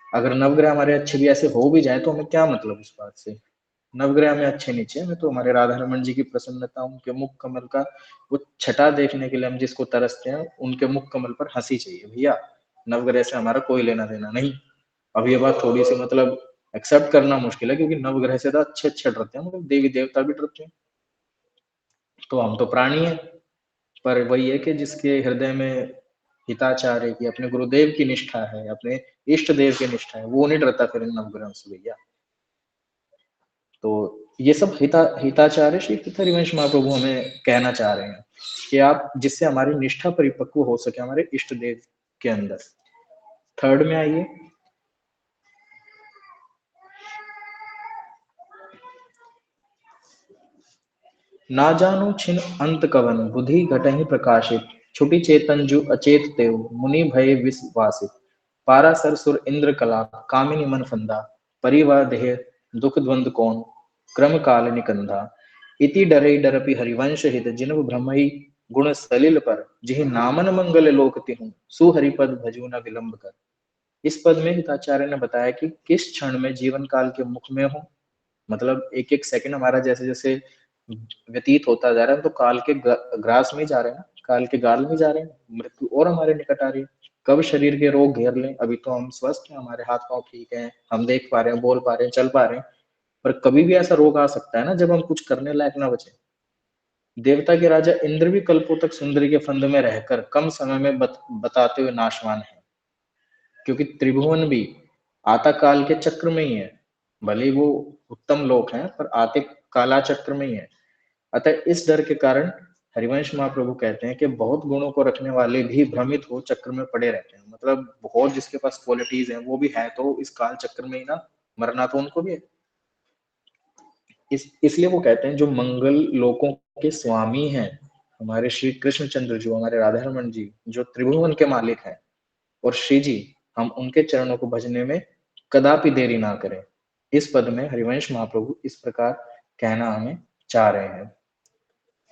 अगर नवग्रह हमारे अच्छे भी ऐसे हो भी जाए तो हमें क्या मतलब इस बात से, नवग्रह में अच्छे नीचे में तो हमारे राधा रमन जी की प्रसन्नता, उनके मुख कमल का वो छटा देखने के लिए हम जिसको तरसते हैं, उनके मुख कमल पर हंसी चाहिए भैया, नवग्रह से हमारा कोई लेना देना नहीं। अब ये बात थोड़ी सी मतलब एक्सेप्ट करना मुश्किल है, क्योंकि नवग्रह से तो अच्छे अच्छे डरते हैं, मतलब देवी देवता भी डरते हैं, तो हम तो प्राणी है। पर वही है कि जिसके हृदय में हिताचार्य की, अपने गुरुदेव की निष्ठा है, अपने इष्ट देव की निष्ठा है, वो नहीं डरता फिर इन नवग्रहों से भैया। तो ये सब हिताचार्य श्री हरिवंश महाप्रभु हमें कहना चाह रहे हैं कि आप जिससे हमारी निष्ठा परिपक्व हो सके हमारे इष्ट देव के अंदर। थर्ड में आइए। ना जानो छिन अंत कवन, बुद्धि घटहि प्रकाशित। छुटी चेतन जु अचेत तेव, मुनि भय विश्वासित। पारासर सुर इंद्र कला, कामिनी मन फंदा। परिवार देह दुख द्वंद कौन, क्रम काल निकंदा। इति डरई डरपि हरिवंश हित, जिनव भ्रमई गुण सलिल पर। जिहि नामन मंगल लोक तिहु, सुहरिपद भजू न विलंब कर। इस पद में हिताचार्य ने बताया कि किस क्षण में जीवन काल के मुख में हो, मतलब एक एक सेकंड हमारा जैसे जैसे व्यतीत होता जा रहा है, तो काल के ग्रास में जा रहे हैं ना, काल के गाल में जा रहे हैं, मृत्यु और हमारे निकट आ रही है। कब शरीर के रोग घेर लें, अभी तो हम स्वस्थ हैं, हमारे हाथ पांव ठीक हैं, हम देख पा रहे हैं, बोल पा रहे हैं, चल पा रहे हैं, पर कभी भी ऐसा रोग आ सकता है ना जब हम कुछ करने लायक ना बचे। देवता के राजा इंद्र भी कल्पों तक सुंदरी के फंद में रहकर कम समय में बताते हुए नाशवान है, क्योंकि त्रिभुवन भी आता काल के चक्र में ही है, भले वो उत्तम लोक हैं पर आते काला चक्र में ही है। अतः इस डर के कारण हरिवंश महाप्रभु कहते हैं कि बहुत गुणों को रखने वाले भी भ्रमित हो चक्र में पड़े रहते हैं, मतलब बहुत जिसके पास क्वालिटीज हैं वो भी है तो इस काल चक्र में ही ना, मरना तो उनको भी है। इसलिए वो कहते हैं जो मंगल लोकों के स्वामी हैं, हमारे श्री कृष्णचंद्र जी, हमारे राधा रमन जी, जो त्रिभुवन के मालिक हैं, और श्री जी, हम उनके चरणों को भजने में कदापि देरी ना करें। इस पद में हरिवंश महाप्रभु इस प्रकार कहना हमें चाह रहे हैं।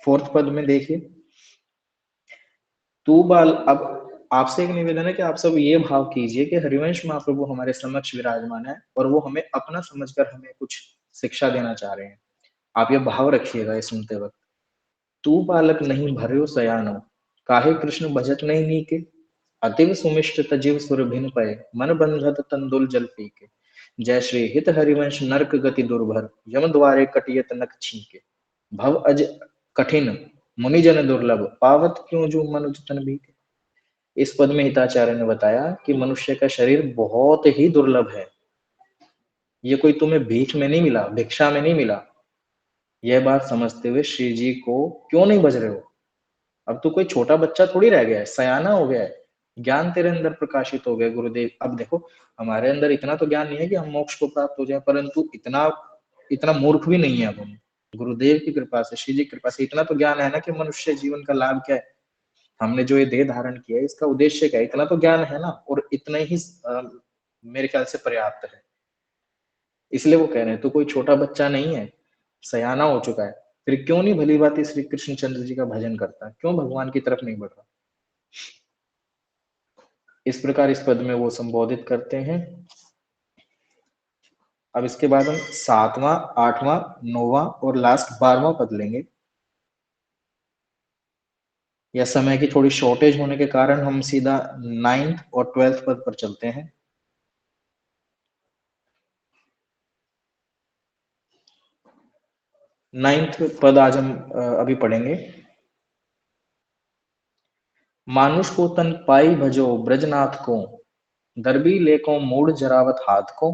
फोर्थ पद में देखिए, तू बाल, अब आपसे एक निवेदन है कि आप सब ये भाव कीजिए कि हरिवंश महाप्रभु हमारे समक्ष विराजमान है और वो हमें अपना समझकर हमें कुछ शिक्षा देना चाह रहे हैं। आप ये भाव रखिएगा ये सुनते वक्त। तू बालक नहीं भर्यो सयानो, काहे कृष्ण भजत नहीं नीके। अतिव सुमिष्ट तजीव सुर भिन पय, मन बंधत तंदुल जल पीके। जय श्री हित हरिवंश नरक गति दुर्भर, यम द्वारे कटियत नख छीके। भव अज कठिन मुनिजन दुर्लभ, पावत क्यों जो मनुज तन बीके। इस पद में हिताचार्य ने बताया कि मनुष्य का शरीर बहुत ही दुर्लभ है, ये कोई तुम्हें भीख में नहीं मिला, भिक्षा में नहीं मिला। यह बात समझते हुए श्री जी को क्यों नहीं भज रहे हो? अब तो कोई छोटा बच्चा थोड़ी रह गया है, सयाना हो गया है, ज्ञान तेरे अंदर प्रकाशित हो गया गुरुदेव। अब देखो हमारे अंदर इतना तो ज्ञान नहीं है कि हम मोक्ष को प्राप्त हो जाए, परंतु इतना इतना मूर्ख भी नहीं है अब हम, गुरुदेव की कृपा से, श्री जी की कृपा से इतना तो ज्ञान है ना कि मनुष्य जीवन का लाभ क्या है, हमने जो ये देह धारण किया है इसका उद्देश्य क्या है, इतना तो ज्ञान है ना, और इतना ही मेरे ख्याल से पर्याप्त है। इसलिए वो कह रहे हैं तो कोई छोटा बच्चा नहीं है, सयाना हो चुका है, फिर क्यों नहीं भली भांति श्री कृष्ण चंद्र जी का भजन करता, क्यों भगवान की तरफ नहीं बढ़ रहा। इस प्रकार इस पद में वो संबोधित करते हैं। अब इसके बाद हम 7वां, 8वां, 9वां और लास्ट 12वां पद लेंगे। या समय की थोड़ी शॉर्टेज होने के कारण हम सीधा 9th और 12th पद पर चलते हैं। नाइन्थ पद आज हम अभी पढ़ेंगे। मानुष को तन पाई भजो ब्रजनाथ को, दरबी लेको मूड जरावत हाथ को,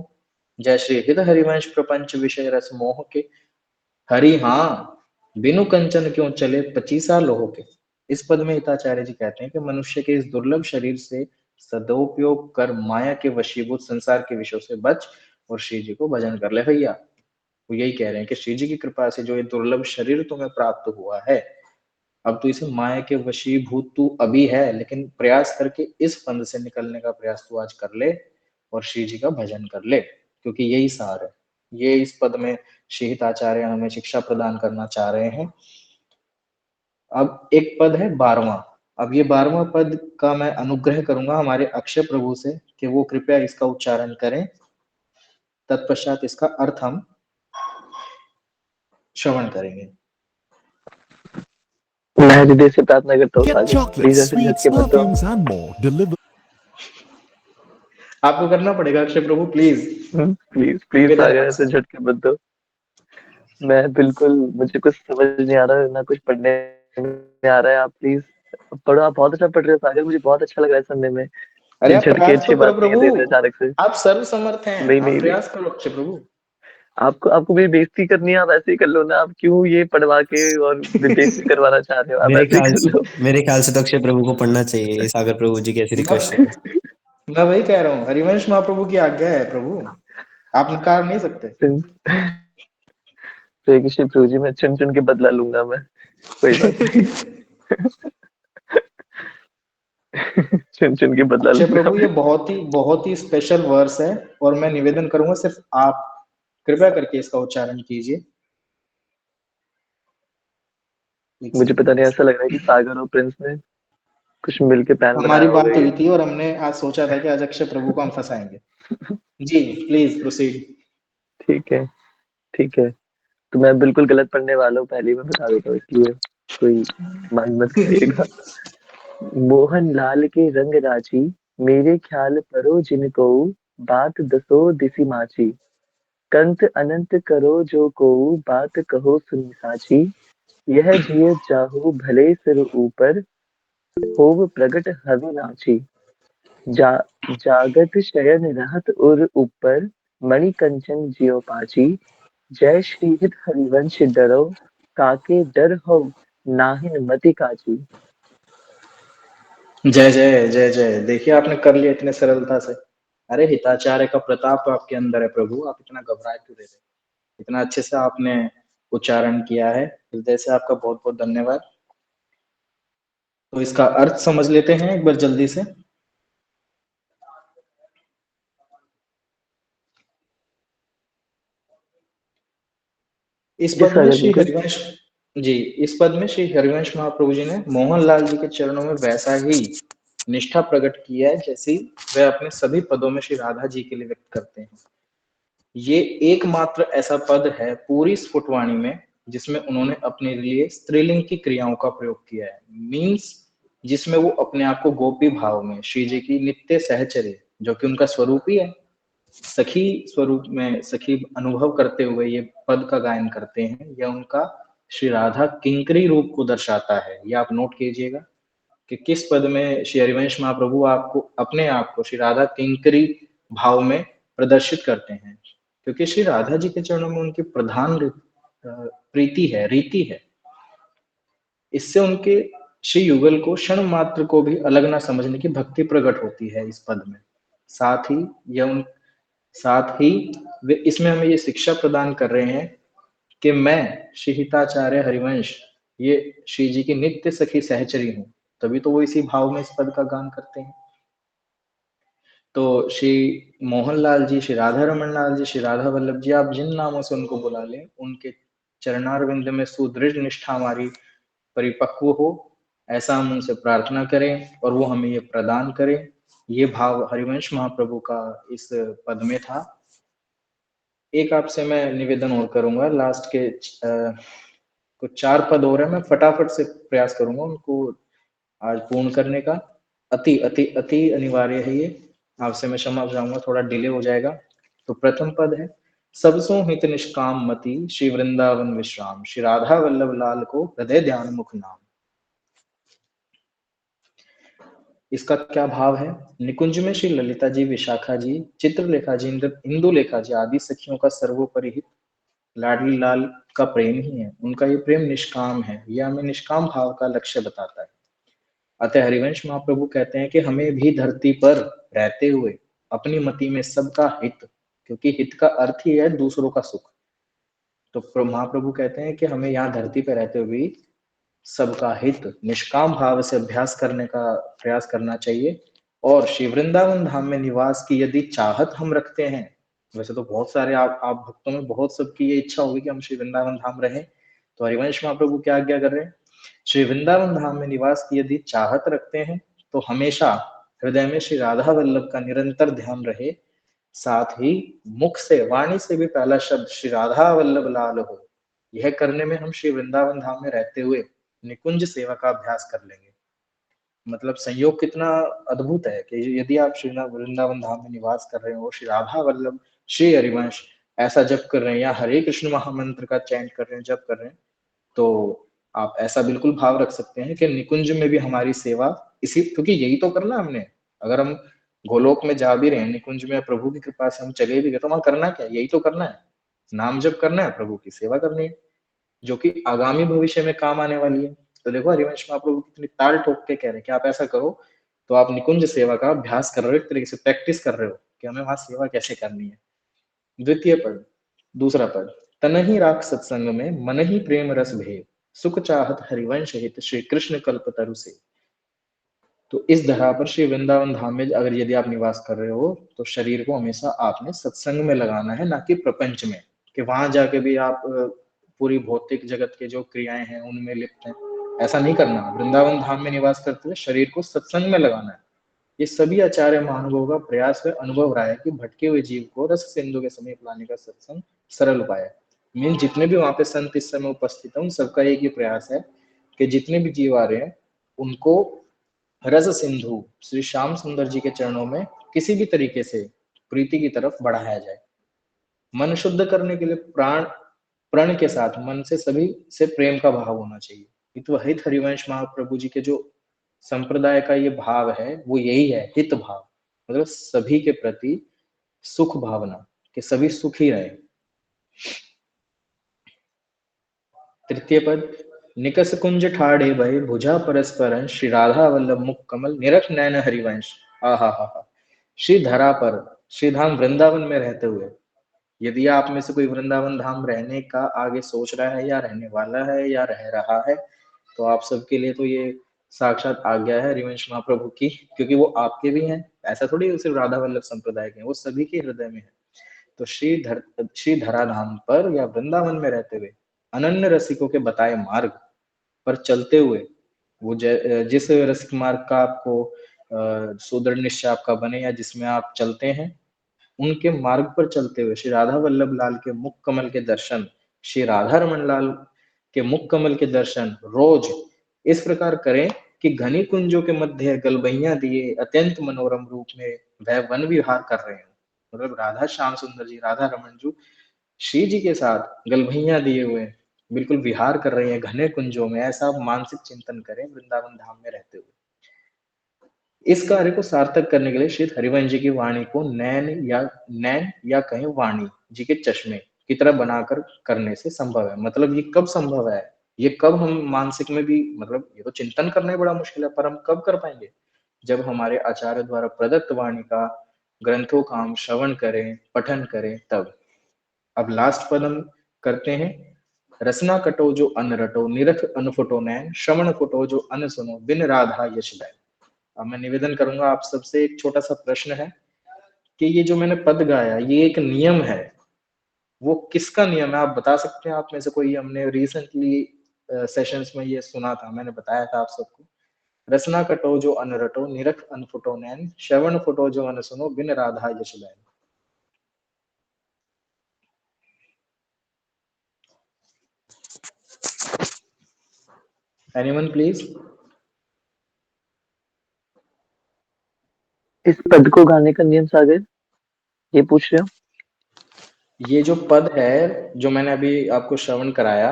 जय श्री हृद हरिवंश प्रपंच विषय रस मोह के, हरि हाँ बिनु कंचन क्यों चले 25 लोह के। इस पद में हिताचार्य जी कहते हैं कि मनुष्य के इस दुर्लभ शरीर से सदुपयोग कर माया के वशीभूत संसार के विषयों से बच और श्री जी को भजन कर ले भैया। वो यही कह रहे हैं कि श्री जी की कृपा से जो ये दुर्लभ शरीर तुम्हें प्राप्त हुआ है, अब तो इसे माया के वशीभूत तू अभी है, लेकिन प्रयास करके इस फंद से निकलने का प्रयास तू आज कर ले और श्री जी का भजन कर ले, क्योंकि यही सार है। ये इस पद में श्री हिताचार्य हमें शिक्षा प्रदान करना चाह रहे हैं। अब एक पद है 12वां। अब ये 12वां पद का मैं अनुग्रह करूंगा हमारे अक्षय प्रभु से कि वो कृपया इसका उच्चारण करें, तत्पश्चात इसका अर्थ हम श्रवण करेंगे। मैं हृदय से प्रार्थना करता हूँ Get सागर, chocolates, प्लीज ऐसे sweets, झटके मत दो। perfumes, and more delivered. आपको करना पड़ेगा अक्षय प्रभु, प्लीज प्लीज प्लीज निवेदन है सागर ऐसे आपसे। झटके मत दो। मैं बिल्कुल, मुझे कुछ समझ नहीं आ रहा है, ना कुछ पढ़ने में आ रहा है। आप प्लीज पढ़ो, आप बहुत अच्छा पढ़ रहे हो सागर, मुझे बहुत अच्छा लग रहा है सुनने में। अरे ये आप झटके प्रयास तो अच्छी करो बात नहीं है प्रभु, दे रहे अचानक से। आप सर्व समर्थ हैं, नहीं आप नहीं नहीं, प्रयास करो अक्षय प्रभु। आपको आपको मेरी बेइज्जती करनी है, आप ऐसे ही कर लो ना। आप क्यों ये पढ़वा के और बेइज्जती करवाना चाह रहे हो, आप ऐसे ही कर लो। मेरे ख्याल से तो अक्षय प्रभु को पढ़ना चाहिए, ये सागर प्रभु जी की ऐसी रिक्वेस्ट है। मैं वही कह रहा हूँ, हरिवंश महाप्रभु की आज्ञा है प्रभु, आप नकार नहीं सकते। तो एक प्रभु जी, मैं चुन चुन के बदला लूंगा मैं, कोई बात नहीं। चुन चुन के बदला अक्षय लूंगा प्रभु ये मैं। बहुत ही स्पेशल वर्स है, और मैं निवेदन करूंगा सिर्फ आप कृपया करके इसका उच्चारण कीजिए। एक मुझे पता सेकंड, नहीं, ऐसा लग रहा है कि सागर और प्रिंस ने कुछ मिलके प्लान हमारी बनाया होगा बात ये। हुई थी और हमने आज सोचा था कि आज अक्षय प्रभु को हम फंसाएंगे। जी प्लीज प्रोसीड। ठीक है, ठीक है। तो मैं बिल्कुल गलत पढ़ने वाला हूँ, पहले ही मैं बता देता हूँ, इसलिए कोई मन मत करिएगा। मोहन लाल के रंग राजी, मेरे ख्याल परो जिनको, बात दसो दिसी माची। कंत अनंत करो जो को, बात कहो सुनी साची। यह जिय चाहू भले सिर ऊपर, होव प्रगट हवि नाची। जा जागत शयन रहत उर ऊपर, मणि कंचन जियो पाची। जय श्री हित हरिवंश डरो, काके डर हो नाहिन मति काची। जय जय जय जय, देखिए आपने कर लिया इतने सरलता से। अरे हिताचार्य का प्रताप तो आपके अंदर है प्रभु, आप इतना घबराए क्यों रहे थे, इतना अच्छे से आपने उच्चारण किया है, हृदय से आपका बहुत बहुत धन्यवाद। तो इसका अर्थ समझ लेते हैं एक बार जल्दी से। इस जी पद में सागर, श्री बिल्कुल। हरिवंश जी, इस पद में श्री हरिवंश महाप्रभु जी ने मोहनलाल जी के चरणों में वैसा ही निष्ठा प्रकट किया है जैसी वह अपने सभी पदों में श्री राधा जी के लिए व्यक्त करते हैं। ये एकमात्र ऐसा पद है पूरी स्फुटवाणी में जिसमें उन्होंने अपने लिए स्त्रीलिंग की क्रियाओं का प्रयोग किया है, मीन्स जिसमें वो अपने आप को गोपी भाव में श्री जी की नित्य सहचर्य, जो कि उनका स्वरूप ही है, सखी स्वरूप में सखी अनुभव करते हुए ये पद का गायन करते हैं। यह उनका श्री राधा किंकरी रूप को दर्शाता है। यह आप नोट कीजिएगा कि किस पद में श्री हरिवंश महाप्रभु आपको अपने आप को श्री राधा किंकरी भाव में प्रदर्शित करते हैं, क्योंकि श्री राधा जी के चरणों में उनकी प्रधान प्रीति है, रीति है। इससे उनके श्री युगल को क्षण मात्र को भी अलग ना समझने की भक्ति प्रकट होती है इस पद में। साथ ही वे इसमें हमें ये शिक्षा प्रदान कर रहे हैं कि मैं श्री हिताचार्य हरिवंश ये श्री जी की नित्य सखी सहचरी हूँ। तभी तो वो इसी भाव में इस पद का गान करते हैं। तो श्री मोहनलाल जी, श्री राधा रमन लाल जी, श्री राधा वल्लभ जी, आप जिन नामों से उनको बुला लें, उनके चरणारविंद में सुदृढ़ निष्ठा हमारी परिपक्व हो, ऐसा हम उनसे प्रार्थना करें और वो हमें ये प्रदान करें। ये भाव हरिवंश महाप्रभु का इस पद में था। एक आपसे मैं निवेदन और करूंगा, लास्ट के कुछ 4 पद और है, मैं फटाफट से प्रयास करूंगा उनको आज पूर्ण करने का। अति अति अति अनिवार्य है ये, आपसे मैं क्षमा चाहूंगा, थोड़ा डिले हो जाएगा। तो प्रथम पद है, सबसो हित निष्काम मति श्री वृंदावन विश्राम, श्री राधा वल्लभ लाल को हृदय ध्यान मुख नाम। इसका क्या भाव है? निकुंज में श्री ललिता जी, विशाखा जी, चित्रलेखा जी, इंदुलेखा जी आदि सखियों का सर्वोपरि हित लाडली लाल का प्रेम ही है। उनका ये प्रेम निष्काम है, यह हमें निष्काम भाव का लक्ष्य बताता है। अतः हरिवंश महाप्रभु कहते हैं कि हमें भी धरती पर रहते हुए अपनी मति में सबका हित, क्योंकि हित का अर्थ ही है दूसरों का सुख, तो महाप्रभु कहते हैं कि हमें यहाँ धरती पर रहते हुए सबका हित निष्काम भाव से अभ्यास करने का प्रयास करना चाहिए। और श्री वृंदावन धाम में निवास की यदि चाहत हम रखते हैं, वैसे तो बहुत सारे आप भक्तों में बहुत सबकी ये इच्छा होगी कि हम श्री वृंदावन धाम रहें, तो हरिवंश महाप्रभु क्या आज्ञा कर रहे हैं? श्री वृंदावन धाम में निवास की यदि चाहत रखते हैं तो हमेशा हृदय में श्री राधा वल्लभ का निरंतर ध्यान रहे, साथ ही मुख से, वाणी से भी पहला शब्द श्री राधा वल्लभ लाल हो। यह करने में हम श्री वृंदावन धाम में रहते हुए निकुंज सेवा का अभ्यास कर लेंगे। मतलब संयोग कितना अद्भुत है कि यदि आप श्री वृंदावन धाम में निवास कर रहे हो, श्री राधा वल्लभ, श्री हरिवंश ऐसा जप कर रहे हैं, या हरे कृष्ण महामंत्र का चैंट कर रहे हैं, जप कर रहे हैं, तो आप ऐसा बिल्कुल भाव रख सकते हैं कि निकुंज में भी हमारी सेवा इसी, क्योंकि यही तो करना हमने। अगर हम गोलोक में जा भी रहे हैं, निकुंज में प्रभु की कृपा से हम चले भी गए, तो वहां करना क्या? यही तो करना है, नाम जप करना है, प्रभु की सेवा करनी है, जो कि आगामी भविष्य में काम आने वाली है। तो देखो हरिवंश महाप्रभु कितनी ताल ठोक के कह रहे हैं कि आप ऐसा करो, तो आप निकुंज सेवा का अभ्यास कर रहे हो, एक तरीके से प्रैक्टिस कर रहे हो कि हमें वहां सेवा कैसे करनी है। द्वितीय पद, दूसरा पद, तन ही राख सत्संग में मन ही प्रेम रस भेद, सुख चाहत हरिवंश हित श्री कृष्ण कल्प तरु से। तो इस धरा पर श्री वृंदावन धाम में अगर यदि आप निवास कर रहे हो, तो शरीर को हमेशा आपने सत्संग में लगाना है, ना कि प्रपंच में, कि वहां जाके भी आप पूरी भौतिक जगत के जो क्रियाएं हैं उनमें लिप्त हैं। ऐसा नहीं करना। वृंदावन धाम में निवास करते हुए शरीर को सत्संग में लगाना है। ये सभी आचार्य महानुभावों का प्रयास व अनुभव रहा है कि भटके हुए जीव को रस सिंधु के समीप लाने का सत्संग सरल उपाय है। मीन जितने भी वहां पे संत इस समय उपस्थित है, उन सबका एक ही प्रयास है कि जितने भी जीव आ रहे हैं उनको रस सिंधु श्री श्याम सुंदर जी के चरणों में किसी भी तरीके से प्रीति की तरफ बढ़ाया जाए। मन शुद्ध करने के लिए प्रण के साथ मन से सभी से प्रेम का भाव होना चाहिए। हित हरिवंश महाप्रभु जी के जो संप्रदाय का ये भाव है, वो यही है, हित भाव, मतलब सभी के प्रति सुख भावना, कि सभी सुखी रहे। तृतीय पद, निकस कुंज ठाड़े भय भुजा परस्परन श्री राधा वल्लभ मुख कमल निरख नयन हरिवंश। आहा हा, श्री धरा पर, श्री धाम वृंदावन में रहते हुए, यदि आप में से कोई वृंदावन धाम रहने का आगे सोच रहा है, या रहने वाला है, या रह रहा है, तो आप सबके लिए तो ये साक्षात आज्ञा है हरिवंश महाप्रभु की, क्योंकि वो आपके भी हैं। ऐसा थोड़ी सिर्फ राधा वल्लभ संप्रदाय के हैं, वो सभी के हृदय में है। तो श्री धरा धाम पर या वृंदावन में रहते हुए अनन्य रसिकों के बताए मार्ग पर चलते हुए, वो जिस रसिक मार्ग का आपको सुदृढ़ निश्चय आपका बने, या जिसमें आप चलते हैं, उनके मार्ग पर चलते हुए श्री राधा वल्लभ लाल के मुख कमल के दर्शन, श्री राधा रमन लाल के मुख कमल के दर्शन रोज इस प्रकार करें कि घनी कुंजों के मध्य गलबैया दिए अत्यंत मनोरम रूप में वह वन विहार कर रहे हैं। मतलब राधा श्याम सुंदर जी, राधा रमन जी श्री जी के साथ गलबैया दिए हुए बिल्कुल विहार कर रहे हैं घने कुंजों में। ऐसा मानसिक चिंतन करें वृंदावन धाम में रहते हुए। इस कार्य को सार्थक करने के लिए श्री हरिवंश जी की वाणी को नैन या कहीं वाणी जी के चश्मे की तरह बनाकर करने से संभव है। मतलब ये कब संभव है, ये कब हम मानसिक में भी, मतलब ये तो चिंतन करना ही बड़ा मुश्किल है, पर हम कब कर पाएंगे? जब हमारे आचार्य द्वारा प्रदत्त वाणी का, ग्रंथों का हम श्रवण करें, पठन करें, तब। अब लास्ट पद हम करते हैं, रसना कटो जो अन रटो, निरख अनफुटो नैन, श्रवण फुटो जो अन सुनो, बिन राधा यश बैन। अब मैं निवेदन करूंगा आप सबसे, एक छोटा सा प्रश्न है कि ये जो मैंने पद गाया ये एक नियम है, वो किसका नियम है आप बता सकते हैं? आप में से कोई? हमने रिसेंटली सेशंस में ये सुना था, मैंने बताया था आप सबको, रसना कटो जो अन रटो, निरख अन फुटो नैन, श्रवण फुटो जो अन सुनो, बिन राधा यश बैन। Anyone please? इस पद को गाने का नियम सागर, ये पूछ रहे हो? ये जो पद है जो मैंने अभी आपको श्रवण कराया,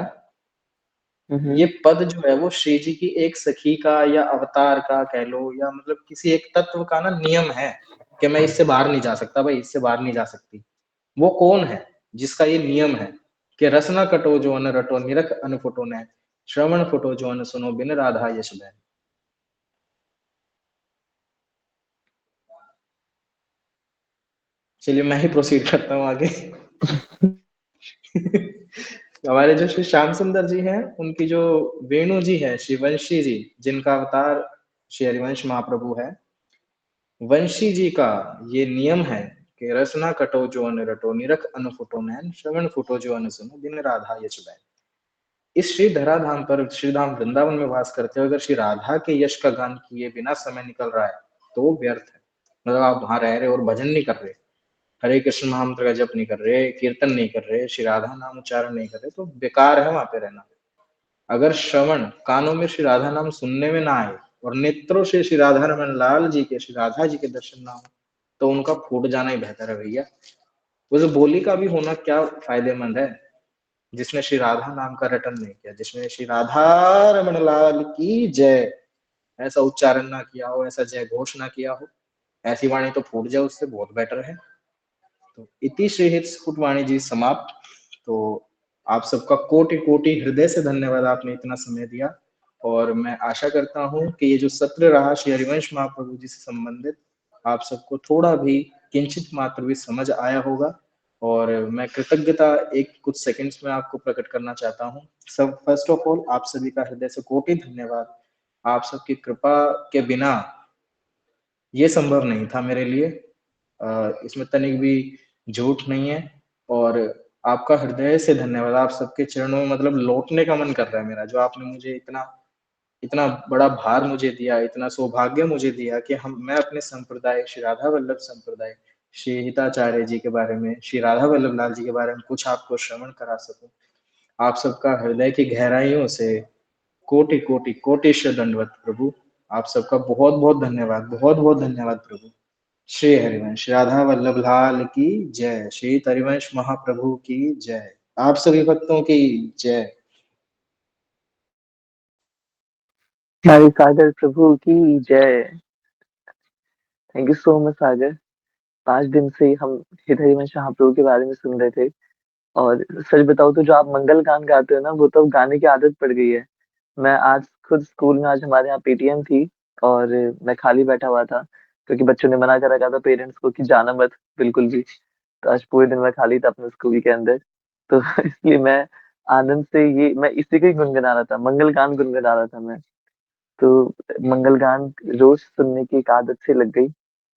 ये हम्म। पद जो है वो श्री जी की एक सखी का या अवतार का कह लो, या मतलब किसी एक तत्व का ना नियम है कि मैं इससे बाहर नहीं जा सकता भाई, इससे बाहर नहीं जा सकती। वो कौन है जिसका ये नियम है कि रस न कटो जो अन रटो, निरख अन फुटो न, श्रवण फुटो जो अन सुनो, बिन राधा यश बैन। चलिए मैं ही प्रोसीड करता हूँ आगे। हमारे जो श्री श्याम सुंदर जी हैं, उनकी जो वेणु जी है, श्री वंशी जी, जिनका अवतार श्री हरिवंश महाप्रभु है, वंशी जी का ये नियम है कि रसना कटो जो अन रटो, निरख अन फुटो नैन, श्रवण फुटो जो अन सुनो, बिन राधा यश बैन। इस श्री धराधाम पर, श्री धाम वृंदावन में वास करते हुए अगर श्री राधा के यश का गान किए बिना समय निकल रहा है तो वो व्यर्थ है। मतलब आप वहां रह रहे और भजन नहीं कर रहे, हरे कृष्ण महामंत्र का जप नहीं कर रहे, कीर्तन नहीं कर रहे, श्री राधा नाम उच्चारण नहीं कर रहे, तो बेकार है वहां पे रहना। अगर श्रवण कानों में श्री राधा नाम सुनने में ना आए और नेत्रों से श्री राधा रमन लाल जी के, श्री राधा जी के दर्शन ना हो, तो उनका फूट जाना ही बेहतर है भैया। उस बोली का भी होना क्या फायदेमंद है जिसने श्री राधा नाम का रटन नहीं किया, जिसने श्री राधा रमन लाल की जय ऐसा उच्चारण ना किया हो, ऐसा जय घोष ना किया हो, ऐसी वाणी तो फूट जाए, उससे बहुत बेटर है। तो इति श्री हित स्फुटवाणी जी समाप्त। तो आप सबका कोटि कोटि हृदय से धन्यवाद, आपने इतना समय दिया। और मैं आशा करता हूँ कि ये जो सत्र रहा श्री हरिवंश महाप्रभु जी से संबंधित, आप सबको थोड़ा भी किंचित मात्र भी समझ आया होगा। और मैं कृतज्ञता एक कुछ सेकंड्स में आपको प्रकट करना चाहता हूँ। सब फर्स्ट ऑफ ऑल आप सभी का हृदय से कोटि धन्यवाद। आप सबकी कृपा के बिना ये संभव नहीं था मेरे लिए, इसमें तनिक भी झूठ नहीं है। और आपका हृदय से धन्यवाद, आप सबके चरणों में मतलब लौटने का मन कर रहा है मेरा, जो आपने मुझे इतना इतना बड़ा भार मुझे दिया, इतना सौभाग्य मुझे दिया कि हम मैं अपने संप्रदाय श्री राधा वल्लभ संप्रदाय श्री हिताचार्य जी के बारे में, श्री राधा वल्लभ लाल जी के बारे में कुछ आपको श्रवण करा सकूं। आप सबका हृदय की गहराइयों से कोटि कोटि कोटिश दंडवत प्रभु। आप सबका बहुत बहुत धन्यवाद, बहुत बहुत धन्यवाद प्रभु। श्री हरिवंश राधा वल्लभ लाल की जय, श्री हरिवंश महाप्रभु की जय, आप सभी भक्तों की जय। हमारे सागर प्रभु की जय। थैंक यू सो मच सागर। 5 दिन से हम हृदयवंश महाप्रभु के बारे में सुन रहे थे, और सच बताओ तो जो आप मंगल गान गाते हो ना, वो तो अब गाने की आदत पड़ गई है। मैं आज खुद स्कूल में, आज हमारे यहाँ पीटीएम थी, और मैं खाली बैठा हुआ था क्योंकि बच्चों ने मना कर रखा था पेरेंट्स को कि जाना मत बिल्कुल भी। तो आज पूरे दिन मैं खाली था अपने स्कूल के अंदर। तो इसलिए मैं आनंद से ये मैं इसी को ही गुनगुना रहा था, मंगल गान गुनगुना रहा था मैं। तो मंगल गान रोज सुनने की एक आदत से लग गई,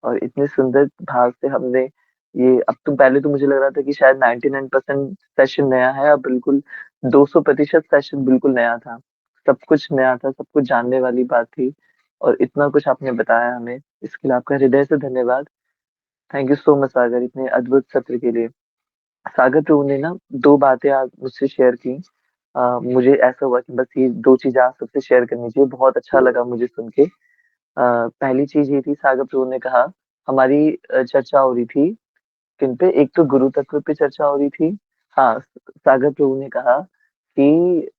और इतने सुंदर भाव से हमने ये, अब तो पहले तो मुझे लग रहा था कि शायद 99% सेशन नया है, अब बिल्कुल 200% सेशन बिल्कुल नया था। सब कुछ नया था, सब कुछ जानने वाली बात थी, और इतना कुछ आपने बताया हमें, इसके लिए आपका हृदय से धन्यवाद। थैंक यू सो मच सागर, इतने अद्भुत सत्र के लिए। सागर प्रभु ने ना 2 बातें आज मुझसे शेयर की। मुझे ऐसा हुआ कि बस ये 2 चीजें आप सबसे शेयर करनी चाहिए, बहुत अच्छा लगा मुझे सुन के। पहली चीज ये थी, सागर प्रभु ने कहा, हमारी चर्चा हो रही थी किन पे, एक तो गुरु तत्व पे चर्चा हो रही थी। हाँ, सागर प्रभु ने कहा कि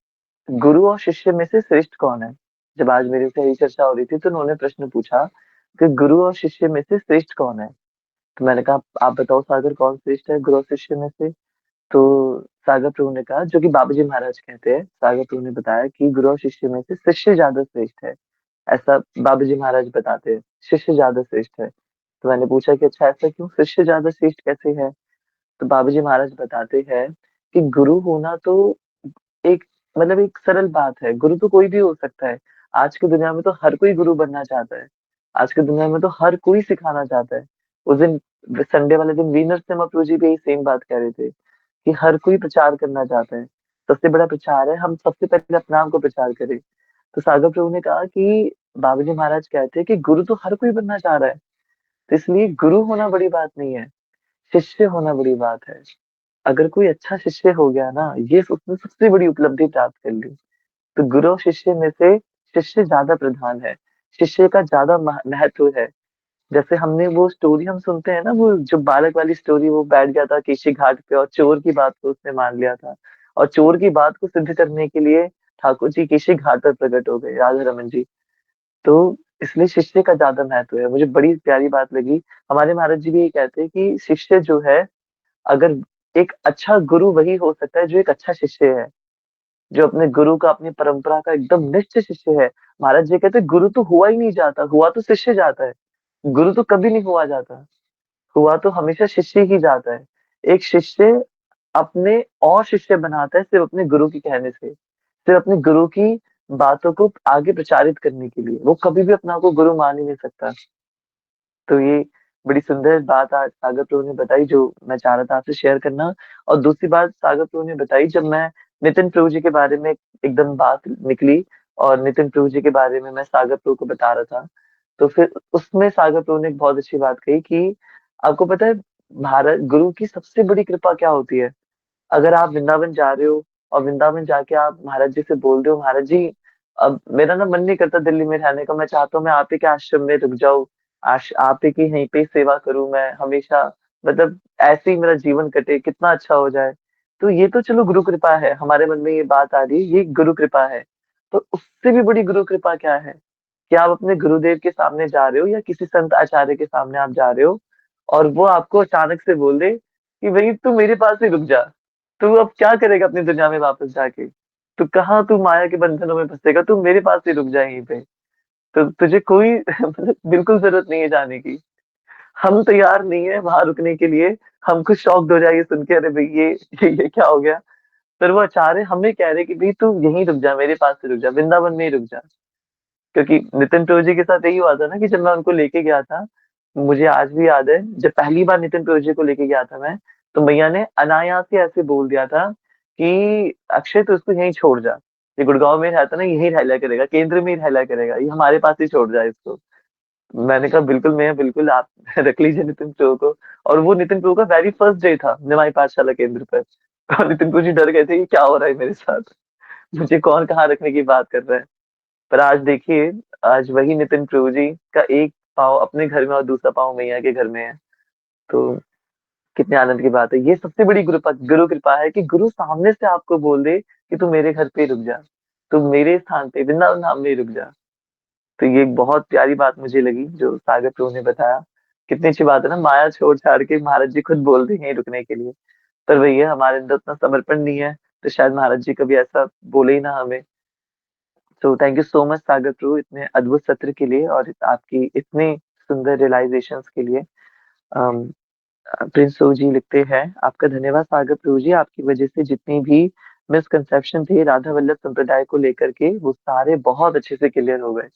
गुरु और शिष्य में से श्रेष्ठ कौन है। जब आज मेरे से यही चर्चा हो रही थी तो उन्होंने प्रश्न पूछा कि गुरु और शिष्य में से श्रेष्ठ कौन है। तो मैंने कहा आप बताओ सागर, कौन श्रेष्ठ है गुरु और शिष्य में से। तो सागर प्रभु ने कहा, जो कि बाबा जी महाराज कहते हैं, सागर प्रभु ने बताया कि गुरु और शिष्य में से शिष्य ज्यादा श्रेष्ठ है। ऐसा बाबा जी महाराज बताते हैं, शिष्य ज्यादा श्रेष्ठ है। तो मैंने पूछा कि अच्छा ऐसा क्यों, शिष्य ज्यादा श्रेष्ठ कैसे है। तो बाबा जी महाराज बताते हैं कि गुरु होना तो एक मतलब एक सरल बात है, गुरु तो कोई भी हो सकता है। आज की दुनिया में तो हर कोई गुरु बनना चाहता है। आज की दुनिया में तो हर कोई सिखाना चाहता है। उस दिन संडे वाले दिन वीनस से प्रभु जी भी यही सेम बात कह रहे थे कि हर कोई प्रचार करना चाहता है। सबसे बड़ा प्रचार है हम सबसे पहले अपने आप को प्रचार करें। तो सागर प्रभु ने कहा कि बाबा जी महाराज कहते हैं कि गुरु तो हर कोई बनना चाह रहा है। तो इसलिए गुरु होना बड़ी बात नहीं है, शिष्य होना बड़ी बात है। अगर कोई अच्छा शिष्य हो गया ना, ये उसने सबसे बड़ी उपलब्धि प्राप्त कर ली। तो गुरु और शिष्य में से शिष्य ज्यादा प्रधान है, शिष्य का ज्यादा महत्व है। जैसे हमने वो स्टोरी हम सुनते हैं ना, वो जो बालक वाली स्टोरी, वो बैठ गया था केशी घाट पे और चोर की बात को उसने मान लिया था। और चोर की बात को सिद्ध करने के लिए ठाकुर जी केशी घाट पर प्रकट हो गए, राधा रमन जी। तो इसलिए शिष्य का ज्यादा महत्व है। मुझे बड़ी प्यारी बात लगी। हमारे महाराज जी भी ये कहते हैं कि शिष्य जो है, अगर एक अच्छा गुरु वही हो सकता है जो एक अच्छा शिष्य है, जो अपने गुरु का, अपनी परंपरा का एकदम निश्चित शिष्य है। महाराज जी कहते हैं गुरु तो हुआ ही नहीं जाता, हुआ तो शिष्य जाता है। गुरु तो कभी नहीं हुआ जाता, हुआ तो हमेशा शिष्य ही जाता है। एक शिष्य अपने और शिष्य बनाता है सिर्फ अपने गुरु के कहने से, सिर्फ अपने गुरु की बातों को आगे प्रचारित करने के लिए। वो कभी भी अपना को गुरु मान ही नहीं सकता। तो ये बड़ी सुंदर बात आज सागर प्रभु ने बताई, जो मैं चाह रहा था आपसे शेयर करना। और दूसरी बात सागर प्रभु ने बताई, जब मैं नितिन प्रभु जी के बारे में एकदम बात निकली और नितिन प्रभु जी के बारे में मैं सागर प्रभु को बता रहा था, तो फिर उसमें सागर प्रभु ने एक बहुत अच्छी बात कही कि आपको पता है भारत गुरु की सबसे बड़ी कृपा क्या होती है। अगर आप वृंदावन जा रहे हो और वृंदावन जाके आप महाराज जी से बोल रहे हो, महाराज जी अब मेरा ना मन नहीं करता दिल्ली में रहने का, मैं चाहता हूँ मैं आप ही के आश्रम में रुक जाऊं, आप ही की यहीं पे सेवा करूं मैं हमेशा, मतलब ऐसे ही मेरा जीवन कटे, कितना अच्छा हो जाए। तो ये तो चलो गुरु कृपा है, हमारे मन में ये बात आ रही है, ये गुरु कृपा है। तो उससे भी बड़ी गुरु कृपा क्या है कि आप अपने गुरुदेव के सामने जा रहे हो या किसी संत आचार्य के सामने आप जा रहे हो और वो आपको अचानक से बोल दे कि भाई तू मेरे पास ही रुक जा। तू अब क्या करेगा अपनी दुनिया में वापस जाके, तू कहाँ, तू माया के बंधनों में फंसेगा, तू मेरे पास ही रुक जा यहीं पे। तो तुझे कोई मतलब बिल्कुल जरूरत नहीं है जाने की। हम तैयार नहीं है वहां रुकने के लिए। हमको शॉक हो जाएगी सुन के, अरे भाई ये क्या हो गया। पर वो आचार्य हमें कह रहे कि भाई तू यहीं रुक जा, मेरे पास ही रुक जा, वृंदावन में ही रुक जा। क्योंकि नितिन प्रभु जी के साथ यही हुआ था ना कि जब मैं उनको लेके गया था, मुझे आज भी याद है जब पहली बार नितिन प्रभु जी को लेके गया था मैं, तो मैया ने अनायास ही ऐसे बोल दिया था कि अक्षय तू इसको यहीं छोड़ जा, ये गुड़गांव में रहता ना, यहीं रह लिया करेगा, केंद्र में ही रह लिया करेगा, ये हमारे पास ही छोड़ जा इसको। मैंने कहा बिल्कुल मैं, बिल्कुल आप रख लीजिए नितिन प्रभु को। और वो नितिन प्रभु का वेरी फर्स्ट डे था निमाई पाठशाला केंद्र पर। और नितिन प्रभु जी डर गए थे कि क्या हो रहा है मेरे साथ, मुझे कौन कहाँ रखने की बात कर रहा है। पर आज देखिए, आज वही नितिन प्रभु जी का एक पाँव अपने घर में और दूसरा पाँव मैया के घर में है। तो कितने आनंद की बात है। ये सबसे बड़ी गुरु कृपा है कि गुरु सामने से आपको बोल दे कि तू मेरे घर पे ही रुक जा, तू मेरे स्थान पे वृंदावन धाम में ही रुक जा। तो ये एक बहुत प्यारी बात मुझे लगी जो सागर प्रभु ने बताया। कितनी अच्छी बात है ना, माया छोड़ छाड़ के महाराज जी खुद बोल रहे हैं रुकने के लिए। पर वही है, हमारे अंदर उतना समर्पण नहीं है, तो शायद महाराज जी कभी ऐसा बोले ही ना हमें। तो थैंक यू सो मच सागर प्रभु इतने अद्भुत सत्र के लिए और आपकी इतने सुंदर रियलाइजेशंस के लिए। अम, प्रिंस सो जी लिखते हैं, आपका धन्यवाद सागर प्रभु जी, आपकी वजह से जितनी भी मिसकंसेप्शन थे राधा वल्लभ संप्रदाय को लेकर के वो सारे बहुत अच्छे से क्लियर हो गए।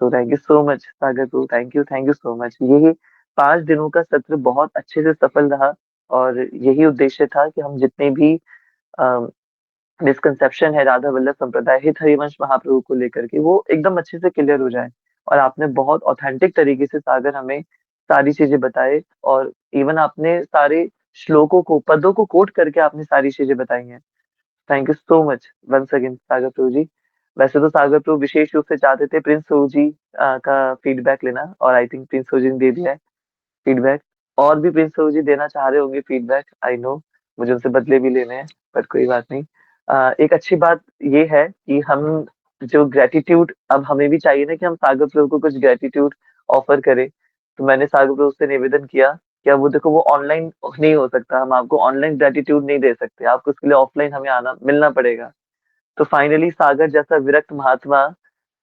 तो thank you so much Sagar Prabhu, thank you so much. यही 5 दिनों का सत्र बहुत अच्छे से सफल रहा और यही उद्देश्य था कि हम जितने भी मिसकंसेप्शन है राधा वल्लभ संप्रदाय हित हरिवंश महाप्रभु को लेकर के, वो एकदम अच्छे से क्लियर हो जाए। और आपने बहुत ऑथेंटिक तरीके से सागर हमें सारी चीजें बताए, और इवन आपने सारे श्लोकों को, पदों को कोट करके आपने सारी चीजें बताई हैं। Thank you so much once again Sagar Prabhu ji. वैसे तो सागर प्रभु विशेष रूप से चाहते थे प्रिंस प्रभु जी का फीडबैक लेना, और आई थिंक प्रिंस प्रभु जी ने दे दिया है फीडबैक। और भी प्रिंस प्रभु जी देना चाह रहे होंगे फीडबैक, आई नो, मुझे उनसे बदले भी लेने हैं, पर कोई बात नहीं। एक अच्छी बात ये है कि हम जो ग्रेटिट्यूड अब हमें भी चाहिए ना कि हम सागर प्रभु को कुछ ग्रेटिट्यूड ऑफर करें। तो मैंने सागर प्रभु से निवेदन किया कि अब वो देखो वो ऑनलाइन नहीं हो सकता, हम आपको ऑनलाइन ग्रेटिट्यूड नहीं दे सकते, आपको उसके लिए ऑफलाइन हमें आना मिलना पड़ेगा। तो फाइनली सागर जैसा विरक्त महात्मा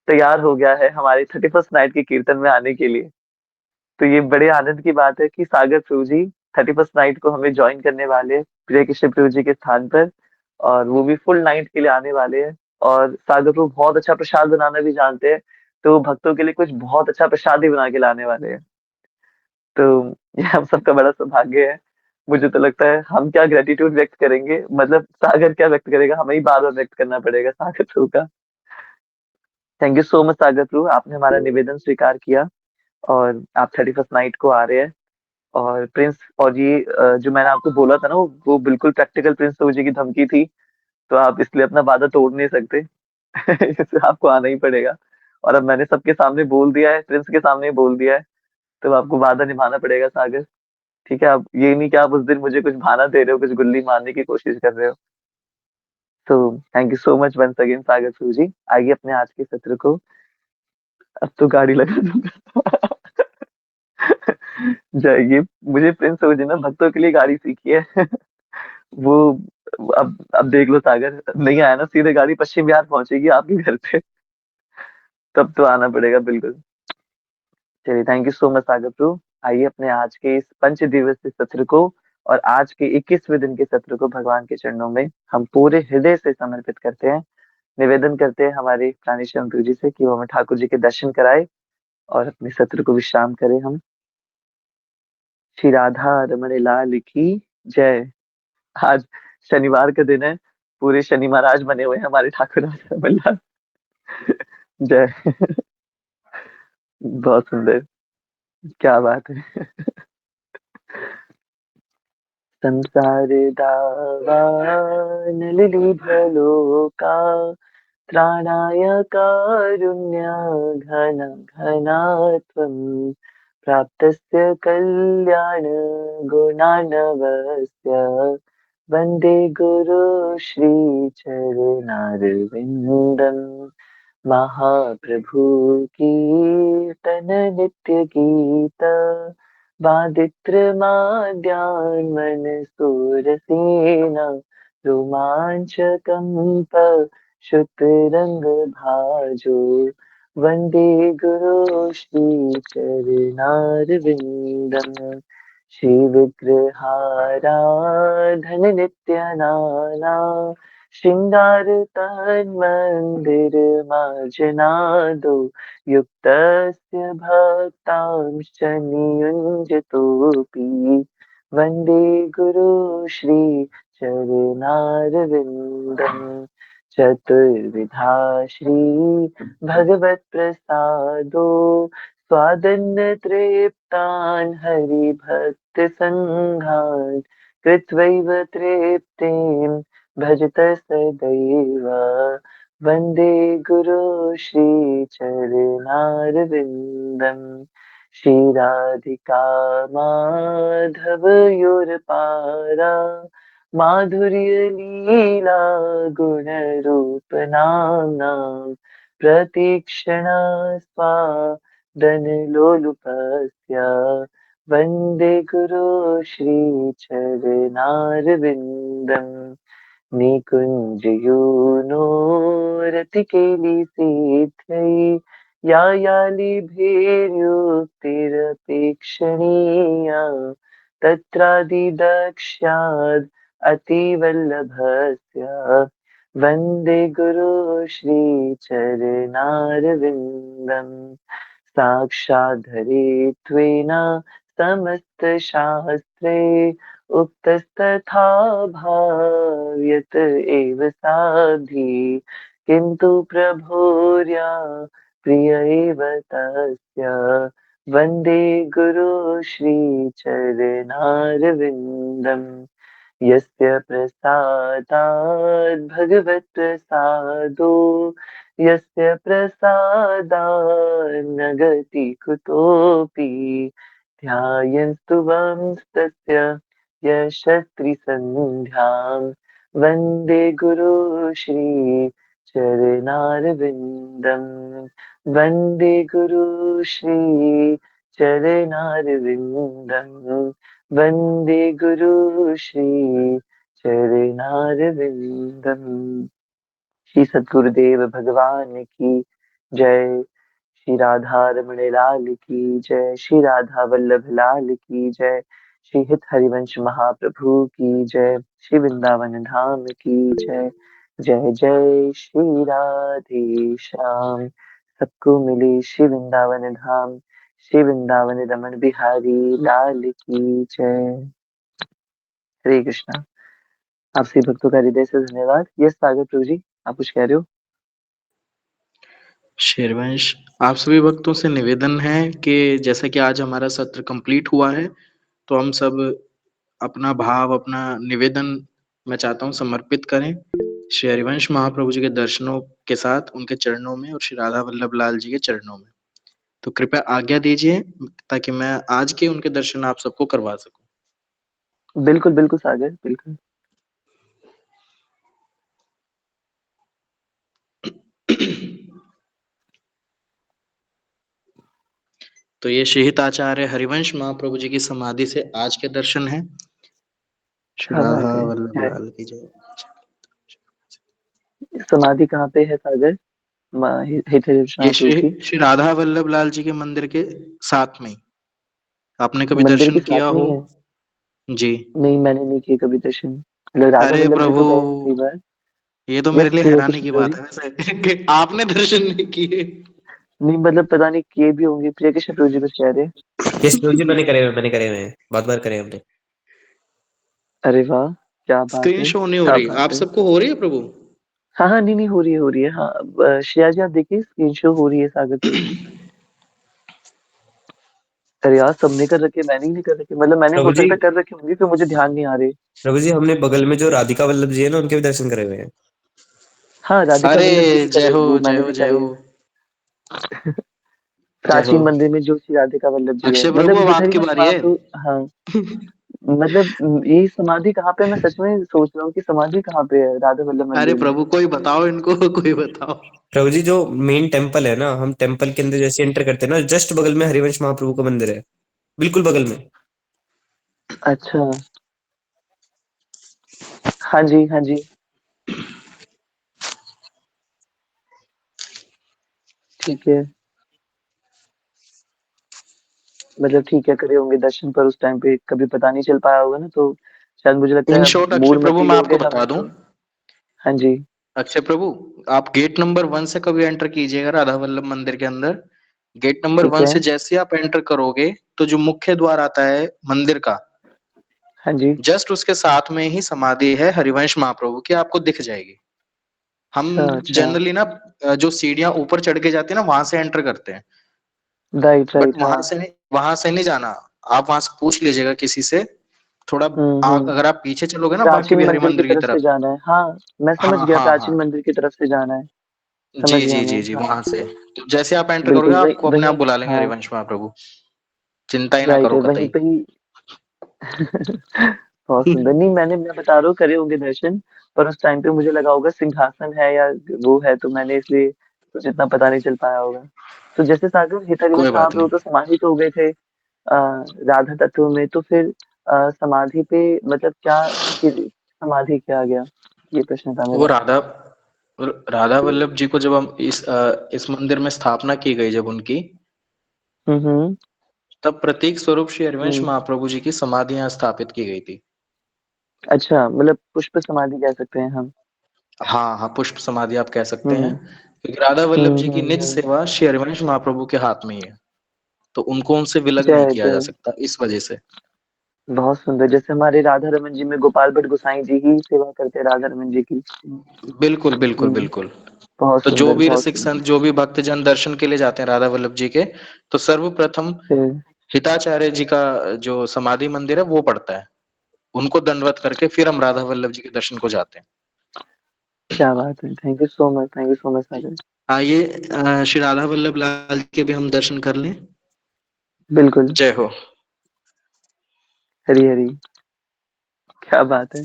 तैयार हो गया है हमारे 31st नाइट के कीर्तन में आने के लिए। तो ये बड़े आनंद की बात है कि सागर प्रभु जी 31st नाइट को हमें ज्वाइन करने वाले हैं प्रिय कृष्ण प्रभु जी के स्थान पर। और वो भी फुल नाइट के लिए आने वाले हैं। और सागर प्रभु बहुत अच्छा प्रसाद बनाना भी जानते हैं, तो वो भक्तों के लिए कुछ बहुत अच्छा प्रसाद ही बना के लाने वाले हैं। तो ये हम सबका बड़ा सौभाग्य है। मुझे तो लगता है हम क्या ग्रेटिट्यूड व्यक्त करेंगे, मतलब सागर क्या व्यक्त करेगा, हमें ही बार-बार व्यक्त करना पड़ेगा सागर प्रभु का। थैंक यू सो मच सागर प्रभु, आपने हमारा निवेदन स्वीकार किया और आप 31st नाइट को आ रहे हैं। और प्रिंस, और ये जो मैंने आपको बोला था ना, वो बिल्कुल प्रैक्टिकल प्रिंस प्रभु जी की धमकी थी, तो आप इसलिए अपना वादा तोड़ नहीं सकते। इसलिए आपको आना ही पड़ेगा। और अब मैंने सबके सामने बोल दिया है, प्रिंस के सामने बोल दिया है, तो आपको वादा निभाना पड़ेगा सागर। ठीक है, आप ये नहीं कि आप उस दिन मुझे कुछ बहाना दे रहे हो, कुछ गुल्ली मारने की कोशिश कर रहे हो। तो thank you so much once again Sagar Prabhu ji. आइए अपने आज के सत्र को, अब तो गाड़ी लगा दूंगा। जाइए, मुझे प्रिंस प्रभु जी ने भक्तों के लिए गाड़ी सीखी है। वो अब देख लो सागर, नहीं आया ना सीधे गाड़ी पश्चिम बिहार पहुंचेगी आपके घर पे। तब तो आना पड़ेगा बिल्कुल। चलिए, थैंक यू सो मच सागर प्रभु। आइए अपने आज के इस पंच दिवसीय सत्र को और आज के 21वें दिन के सत्र को भगवान के चरणों में हम पूरे हृदय से समर्पित करते हैं। निवेदन करते हैं हमारे प्राणेश्वर प्रभु जी से कि वो हमें ठाकुर जी के दर्शन कराए और अपने सत्र को विश्राम करें हम। श्री राधा रमण लाल की जय। आज शनिवार का दिन है, पूरे शनि महाराज बने हुए हैं हमारे ठाकुर राधा रमण लाल। जय। बहुत सुंदर, क्या बात है। संसार दावा नलिनी भलोका त्राणाय कारुण्य घन घनात्वम् प्राप्तस्य कल्याण गुणार्णवस्य वन्दे गुरु श्री चरणारविन्दम्। महाप्रभु कीर्तन नित्य गीत वादित्र माद्यान् मनसुरसेन रोमाञ्चकम्प श्रुतरङ्गभाजो वन्दे गुरो श्रीचरणारविन्दम्। श्रीविग्रहाराधननित्यनाना शृङ्गारतन्मन्दिरमार्जनादो युक्तस्य भक्तांश्च नियुञ्जतोऽपि वन्दे गुरो श्रीचरणारविन्दम्। चतुर्विधा श्रीभगवत्प्रसादो स्वादन्नतृप्तान् हरिभक्तसङ्घान् कृत्वैव तृप्तिं भजत सदैव वन्दे गुरो श्रीचरणारविन्दम्। श्रीराधिका माधवयोरपारा माधुर्यलीला गुणरूपनाम्नां प्रतीक्षणा स्वादनलोलुपस्य वन्दे गुरो श्रीचरणारविन्दम्। निकुञ्जयूनोरतिकेलिसेथ्यै या यालिभेर्युक्तिरपेक्षणीया तत्रादिदक्ष्याद् अतिवल्लभस्य वन्दे गुरो श्रीचरणारविन्दम्। साक्षाद्धरित्वेन समस्तशास्त्रे उक्तस्तथा भाव्यत एव साधि किन्तु प्रभोर्या प्रिय एव तस्य वन्दे गुरो श्रीचरणारविन्दम्। यस्य प्रसादात् भगवत्प्रसादो यस्य प्रसादात् न गति कुतोऽपि ध्यायन्तु वंस्तस्य यशस्त्रिसन्ध्यां वन्दे गुरो श्रीचरणारविन्दम्। वन्दे गुरो श्रीचरणारविन्दम्। वन्दे गुरो श्रीचरणारविन्दम्। श्री सद्गुरुदेव भगवान की जय। श्री राधा रमण लाल की जय। श्री राधा वल्लभ लाल की जय। श्री हित हरिवंश महाप्रभु की जय, श्री वृंदावन धाम की जय। जय जय श्री राधे श्याम, सबको मिले श्री वृंदावन धाम, श्री वृंदावन रमन बिहारी लाल की जय। हरे कृष्णा। आप सभी भक्तों का हृदय से धन्यवाद। यस सागर प्रभु जी, आप कुछ कह रहे हो? शेरवंश, आप सभी भक्तों से निवेदन है कि जैसा कि आज हमारा सत्र कंप्लीट हुआ है, तो हम सब अपना भाव, अपना निवेदन मैं चाहता हूँ समर्पित करें श्री हरिवंश महाप्रभु जी के दर्शनों के साथ उनके चरणों में और श्री राधा वल्लभ लाल जी के चरणों में। तो कृपया आज्ञा दीजिए ताकि मैं आज के उनके दर्शन आप सबको करवा सकूं। बिल्कुल बिल्कुल सागर, बिल्कुल। तो ये शहीद आचार्य हरिवंश महाप्रभु जी की समाधि से आज के दर्शन हैं। श्री क्या राधा बात है। वल्लभ लाल की जय। समाधि कहाँ पे है सागर? हित हरिवंश ये महाप्रभु श्री की श्री राधा वल्लभ लाल जी के मंदिर के साथ में ही। आपने कभी मंदिर के दर्शन साथ किया में हो? ही है? जी। नहीं, मैंने नहीं किए कभी दर्शन। मतलब राधा अरे वल्लभ जी प्रभु, तो गए हैं कई बार। ये तो मेरे यस लिए हैरानी कृष्ण की प्रभु बात जी। है वैसे कि आपने दर्शन नहीं किए। नहीं मतलब पता नहीं किए भी होंगे। प्रिय कृष्ण प्रभु जी कुछ कह रहे हैं। यस प्रभु जी, मैंने करे हुए हैं, बहुत बार करे हमने। अरे वाह, क्या बात स्क्रीन है, शो नहीं हो क्या रही, बात आप है। सबको हो रही है प्रभु? हाँ हाँ, नहीं नहीं, हो रही है, हो रही है। हाँ श्रेया जी आप देखिए, स्क्रीन शो हो रही है सागर प्रभु जी। अरे यार, सबने कर रखे, मैंने ही नहीं कर रखे। मतलब मैंने प्रभु हो जी, सकता है कर रखे होंगे, फिर मुझे ध्यान नहीं आ रहे। प्रभु जी, हमने बगल में जो राधिका वल्लभ जी है ना, उनके भी दर्शन करे हुए हैं। हाँ, राधिका अरे वल्लभ जी के जय करे, हो, वो जय मैंने हो, भी जय करे हो, हैं। जय हो। प्राचीन मंदिर में जो श्री राधिका वल्लभ जी है, अक्षय प्रभु, मतलब अब हित आपकी हरिवंश बारी है। महाप्रभु। हाँ, मतलब ये समाधि कहाँ पे है? मैं सच में सोच रहा हूँ कि समाधि कहाँ पे है राधा वल्लभ अरे मंदिर में। प्रभु, कोई बताओ इनको, कोई बताओ। प्रभु जी, जो मेन टेम्पल है ना, हम टेम्पल के अंदर जैसे एंटर करते हैं ना, जस्ट बगल में हरिवंश महाप्रभु का मंदिर है, बिल्कुल बगल में। अच्छा। हाँ जी, हाँ जी। ठीक है। मतलब ठीक है, करे होंगे दर्शन, पर उस टाइम पे कभी पता नहीं चल पाया होगा ना, तो शायद मुझे लगता इन है शॉर्ट अक्षय मूड प्रभु, मती मैं हो आपको गए बता हमें दूं, तो। हाँ जी। अक्षय प्रभु, आप गेट नंबर 1 से कभी एंटर कीजिएगा राधा वल्लभ मंदिर के अंदर। गेट नंबर ठीक 1 है। से जैसे ही आप एंटर करोगे, तो जो मुख्य द्वार आता है मंदिर का, हाँ जी। जस्ट उसके साथ में ही समाधि है हरिवंश महाप्रभु की, आपको दिख जाएगी। हम अच्छा अच्छा। जनरली ना जो सीढ़ियां ऊपर चढ़ के जाती है ना, वहां से एंटर करते हैं। राइट बट राइट, हाँ। वहां से नहीं जाना। आप वहां से पूछ लीजिएगा किसी से। थोड़ा हम्म। अगर आप पीछे चलोगे ना बांके प्राचीन बिहारी मंदिर की मंदिर की तरफ से तरफ। जाना है, हाँ। मैं समझ हाँ गया, हाँ हाँ, प्राचीन मंदिर की तरफ से जाना है। जी समझ गया जी मैं, जी जी, हाँ। वहां से। तो जैसे आप एंटर करोगे, बिल्कुल वही आपको अपने आप वही, बुला लेंगे हाँ। हरिवंश महाप्रभु। चिंता ही ना राइट करो है, वहीं कतई। पे ही। बहुत सुंदर। नहीं, मैं बता रहा हूँ, करे होंगे दर्शन, पर उस टाइम पे मुझे लगा होगा सिंहासन है या वो है, तो मैंने इसलिए कुछ इतना पता नहीं चल पाया होगा। तो जैसे सागर हित हरिवंश कोई बात महाप्रभु नहीं। तो समाहित हो गए थे राधा तत्व में, तो फिर समाधि पे मतलब क्या, समाधि क्या आ गया? ये प्रश्न था वो मेरा। राधा वल्लभ जी को जब हम इस मंदिर में स्थापना की गई जब उनकी, हम्म। तब प्रतीक स्वरूप श्री हरिवंश हम्म। महाप्रभु जी की समाधि यहाँ स्थापित की गई थी। अच्छा, मतलब पुष्प समाधि कह सकते हैं हम। हाँ हाँ, पुष्प समाधि आप कह सकते हैं, हम्म क्योंकि राधा वल्लभ जी की निज हम्म। सेवा श्री हरिवंश महाप्रभु के हाथ में ही है। तो उनको उनसे विलग नहीं जय किया जा जय। सकता, इस वजह से। बहुत सुंदर। जैसे हमारे राधा रमन जी में गोपाल भट्ट गोसाई जी ही सेवा करते हैं राधा रमन जी की। बिल्कुल बिल्कुल हम्म। बिल्कुल। बहुत तो जो सुंदर, भी बहुत रसिक सुंदर। संत, जो भी भक्तजन दर्शन के लिए जाते हैं राधा वल्लभ जी के, तो सर्वप्रथम फिर हिताचार्य जी का जो समाधि मंदिर है वो पड़ता है। उनको दंडवत करके फिर हम राधा वल्लभ जी के दर्शन को जाते हैं। क्या बात है, thank you so much, thank you so much Sagar. आइए श्री राधा वल्लभ लाल के भी हम दर्शन कर लें। बिल्कुल। जय हो। हरी हरी। क्या बात है।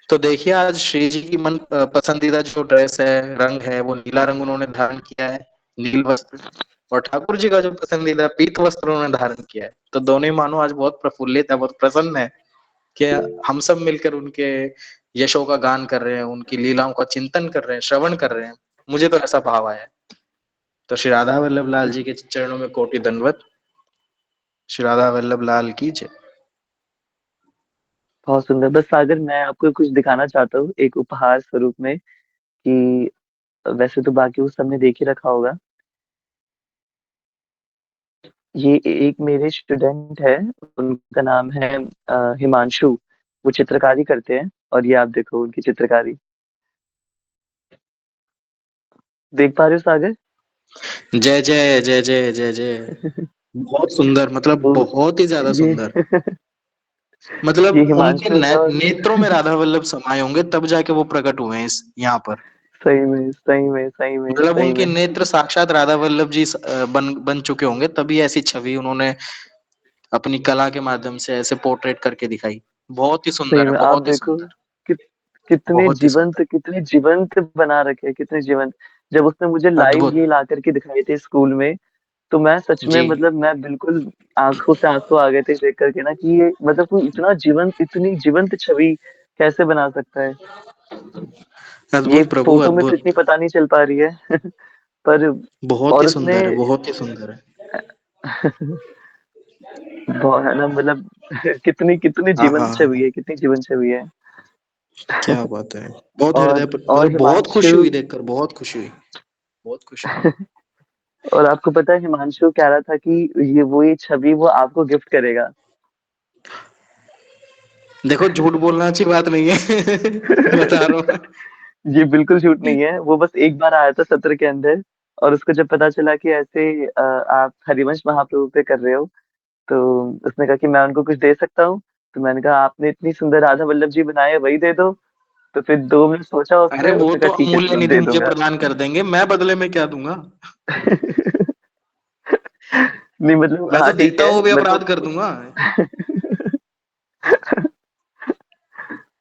तो देखिए, आज श्री जी की मन पसंदीदा जो ड्रेस है, रंग है, वो नीला रंग उन्होंने धारण किया है, नील वस्त्र। और ठाकुर जी का जो पसंदीदा पीत वस्त्र उन्होंने धारण किया है। तो दोनों ही मानो आज बहुत प्रफुल्लित है, बहुत प्रसन्न है कि हम सब मिलकर उनके यशों का गान कर रहे हैं, उनकी लीलाओं का चिंतन कर रहे हैं, श्रवण कर रहे हैं। मुझे तो ऐसा भाव आया है। तो श्री राधा वल्लभ लाल जी के चरणों में कोटि दंडवत। श्री राधा वल्लभ लाल की जय। बहुत सुंदर। बस सागर, मैं आपको कुछ दिखाना चाहता हूँ एक उपहार स्वरूप में, कि वैसे तो बाकी वो सबने देख ही रखा होगा। ये एक मेरे स्टूडेंट है, उनका नाम है हिमांशु। वो चित्रकारी करते हैं, और ये आप देखो उनकी चित्रकारी। देख पा रहे हो सागर? जय जय जय जय जय जय। बहुत सुंदर, मतलब तो बहुत ही ज्यादा ये सुंदर। मतलब ये उनके हिमांशु है, और नेत्रों में राधा वल्लभ समाये होंगे, तब जाके वो प्रकट हुए हैं इस यहाँ पर। सही में सही में सही में मतलब सही उनके में। नेत्र साक्षात राधा वल्लभ जी बन बन चुके होंगे, तभी ऐसी छवि उन्होंने अपनी कला के माध्यम से ऐसे पोर्ट्रेट करके दिखाई। बहुत ही सही सुंदर है, में आप बहुत ही देखो सुंदर। कि बहुत ही सुंदर। कितने जीवंत बना रखे हैं, कितने जीवंत। जब उसने मुझे लाइव अद्भुत। ये ला करके दिखाए थे स्कूल में, तो मैं सच में, जी। मतलब मैं बिल्कुल आंखों से आंसू आ गए थे देख करके ना, कि ये मतलब कोई इतना जीवंत, इतनी जीवंत छवि कैसे बना सकता है। ये अद्भुत प्रभु, फोटो में तो अद्भुत। इतनी पता नहीं चल पा रही है पर, बहुत और ही उसने सुंदर है, बहुत ही सुंदर है। बहुत है ना, मतलब कितनी कितनी हाँ हाँ जीवंत छवि हाँ। है, कितनी जीवंत छवि है। क्या बात है। बहुत हृदय और मतलब बहुत खुशी हिमांशु हुई देखकर, बहुत खुशी हुई। बहुत खुशी हुई। और आपको पता है, हिमांशु कह रहा था कि ये छवि वो आपको गिफ्ट करेगा। देखो, झूठ बोलना अच्छी बात नहीं है। बता रहा हूँ। ये बिल्कुल झूठ नहीं है। वो बस एक बार आया था सत्र के अंदर, और उसको जब पता चला कि ऐसे आप हरिवंश महाप्रभु पे कर रहे हो, तो उसने कहा कि मैं उनको कुछ दे सकता हूँ। तो मैंने कहा, आपने इतनी सुंदर राधा वल्लभ जी बनाए हैं, वही दे दो। तो फिर 2 मिनट सोचा अरे उसने वो उसने कहा तो ठीक है अमूल्य चलो निधि दे मुझे दूंगा। प्रदान कर देंगे, मैं बदले में क्या दूंगा। नहीं मतलब, मैं हाँ तो ठीक देता है, हूँ वो भी अपराध मतलब कर दूंगा।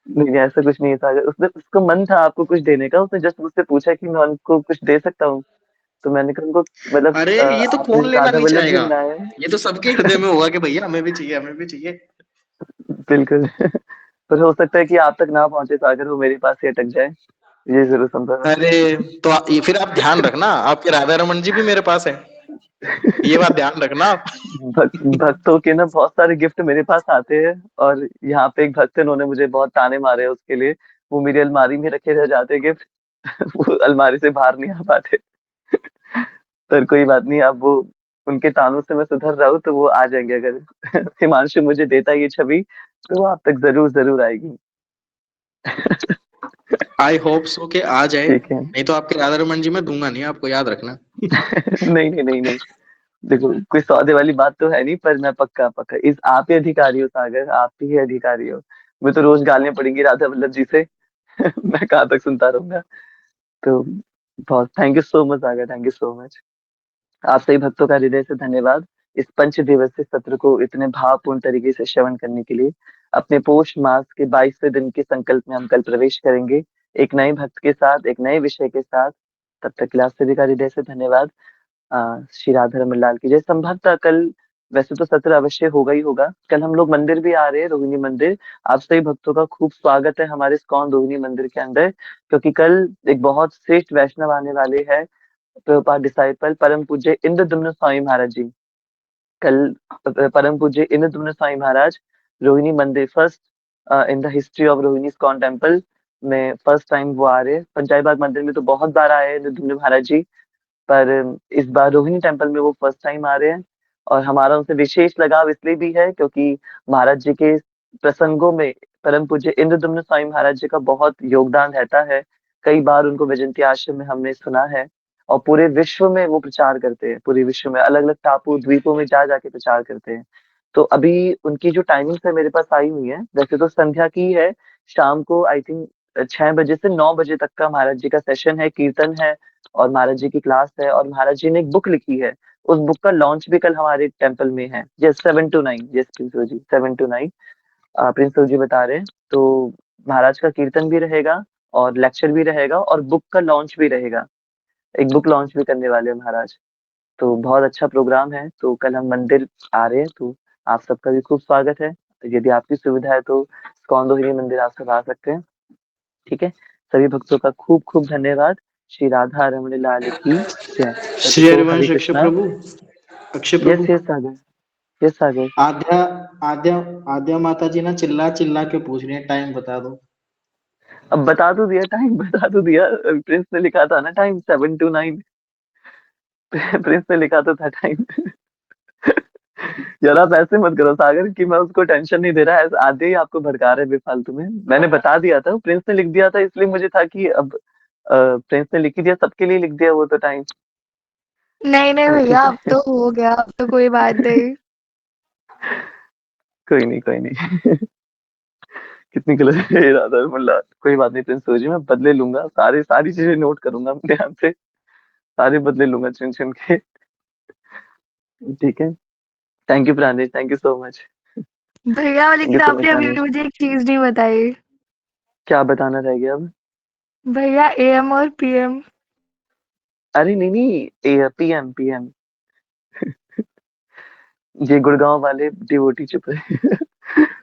नहीं ऐसा कुछ नहीं था। अगर उसने, उसको मन था आपको कुछ देने का, उसने जस्ट मुझसे पूछा कि मैं उनको कुछ दे सकता हूँ। तो मैंने कहा उनको, मतलब अरे ये तो आपने कौन जो लेना राधा नहीं वल्लभ जी चाहेगा। बनाए हैं। ये तो सबके हृदय में होगा कि भैया हमें भी चाहिए, हमें भी चाहिए। बिल्कुल पर हो सकता है कि आप तक ना पहुंचे, तो अगर वो मेरे पास ही अटक जाए, ये जरूर संभव अरे तो फिर आप ध्यान रखना, आपके राधा रमन जी भी मेरे पास है। ये बात ध्यान रखना आप। भक्तों के ना बहुत सारे गिफ्ट मेरे पास आते हैं, और यहाँ पे एक भक्त है, उन्होंने मुझे बहुत ताने मारे हैं उसके लिए। वो मेरी अलमारी में रखे रह जाते गिफ्ट वो अलमारी से बाहर नहीं आ पाते। पर कोई बात नहीं, अब वो, उनके तानों से मैं सुधर रहा हूँ, तो वो आ जाएंगे। अगर हिमांशु मुझे देता है ये छवि, तो वो आप तक जरूर जरूर आएगी। आई होप सो के आ जाए, ठीक है। नहीं तो आपके राधा रमन जी मैं दूंगा नहीं, आपको याद रखना। नहीं नहीं नहीं नहीं, देखो कोई सौदे वाली बात तो है नहीं, पर मैं पक्का पक्का, इस आप ही अधिकारी हो सागर, आप ही अधिकारी हो। मैं तो रोज गालियां पड़ेंगी राधा वल्लभ जी से मैं कहाँ तक सुनता रहूंगा। तो बहुत thank you so much Sagar, thank you so much. आप सभी भक्तों का हृदय से धन्यवाद, इस 5 दिवसीय सत्र को इतने भावपूर्ण तरीके से श्रवण करने के लिए। अपने पोष मास के 22वें दिन के संकल्प में हम कल प्रवेश करेंगे, एक नए भक्त के साथ, एक नए विषय के साथ। तब तक के लिए आप सभी का हृदय से धन्यवाद। श्री राधा रमन लाल की जय। संभवतः कल, वैसे तो सत्र अवश्य होगा ही होगा, कल हम लोग मंदिर भी आ रहे हैं, रोहिणी मंदिर। आप सभी भक्तों का खूब स्वागत है हमारे इस्कॉन रोहिणी मंदिर के अंदर, क्योंकि कल एक बहुत श्रेष्ठ वैष्णव आने वाले हैं, प्रभुपाद डिसाइपल परम पूज्य इंद्रद्युम्न स्वामी महाराज जी। कल परम पूज्य इंद्रद्युम्न स्वामी महाराज रोहिणी मंदिर, first in the history of Rohini ISKCON temple में फर्स्ट टाइम वो आ रहे हैं। पंचाई बाग मंदिर में तो बहुत बार आए हैं इंद्रद्युम्न महाराज जी, पर इस बार रोहिणी टेम्पल में वो फर्स्ट टाइम आ रहे हैं। और हमारा उनसे विशेष लगाव इसलिए भी है, क्योंकि महाराज जी के प्रसंगों में परम पूज्य इंद्रद्युम्न स्वामी महाराज जी का बहुत योगदान रहता है। कई बार उनको वैजयंती आश्रम में हमने सुना है, और पूरे विश्व में वो प्रचार करते हैं, पूरे विश्व में अलग अलग टापू द्वीपों में जा जाके प्रचार करते हैं। तो अभी उनकी जो टाइमिंग्स है मेरे पास आई हुई है, वैसे तो संध्या की है, शाम को आई थिंक 6 बजे से 9 बजे तक का महाराज जी का सेशन है, कीर्तन है, और महाराज जी की क्लास है। और महाराज जी ने एक बुक लिखी है, उस बुक का लॉन्च भी कल हमारे टेम्पल में है। Yes 7 to 9, yes Prince ji 7 to 9, Prince ji बता रहे हैं। तो महाराज का कीर्तन भी रहेगा, और लेक्चर भी रहेगा, और बुक का लॉन्च भी रहेगा। एक बुक लॉन्च भी करने वाले हैं महाराज। तो बहुत अच्छा प्रोग्राम है। तो कल हम मंदिर आ रहे हैं, तो आप सबका भी खूब स्वागत है। यदि आपकी सुविधा है तो स्कंदगिरी मंदिर आप सब आ सकते हैं। ठीक है। सभी भक्तों का खूब खूब धन्यवाद। श्री राधा रमण लाल की जय। सभी श्री को हरे हरिवंश अक्षय कृष्णा। प्रभु, अक्षय यस प्रभु। यस सागर, यस सागर। आध्या आद्या आद्या माता जी ना चिल्ला चिल्ला के पूछ रही है, टाइम बता दो। अब बता तो दिया, टाइम बता तो दिया। प्रिंस ने लिखा था ना टाइम 7 to 9। प्रिंस ने लिखा तो था टाइम। यार आप ऐसे मत करो सागर कि मैं उसको टेंशन नहीं दे रहा है, आधे ही आपको भड़का रहे बेफालतू में। मैंने बता दिया था, प्रिंस ने लिख दिया था, इसलिए मुझे था कि अब प्रिंस ने लिख ही दिया, सबके लिए लिख दिया वो तो टाइम। नहीं नहीं भैया, ठीक अब है। तो हो गया, अब तो कोई बात नहीं। कोई नहीं कोई नहीं। कितनी गलत है इरादा मुल्ला। कोई बात नहीं प्रिंस, सोचिए मैं बदले लूंगा, सारी चीजें नोट करूंगा अपने ध्यान से, सारे बदले लूंगा चुन चुन के। ठीक है। Thank you Pranesh, thank you so much. भैया थैंक यू लेकिन सो मच आपने अभी भी प्राणेश। मुझे एक चीज नहीं बताई। क्या बताना रह गया अब? भैया AM और PM। अरे नहीं नहीं, पीएम पीएम। ये गुड़गांव वाले डिवोटी चुप रहे।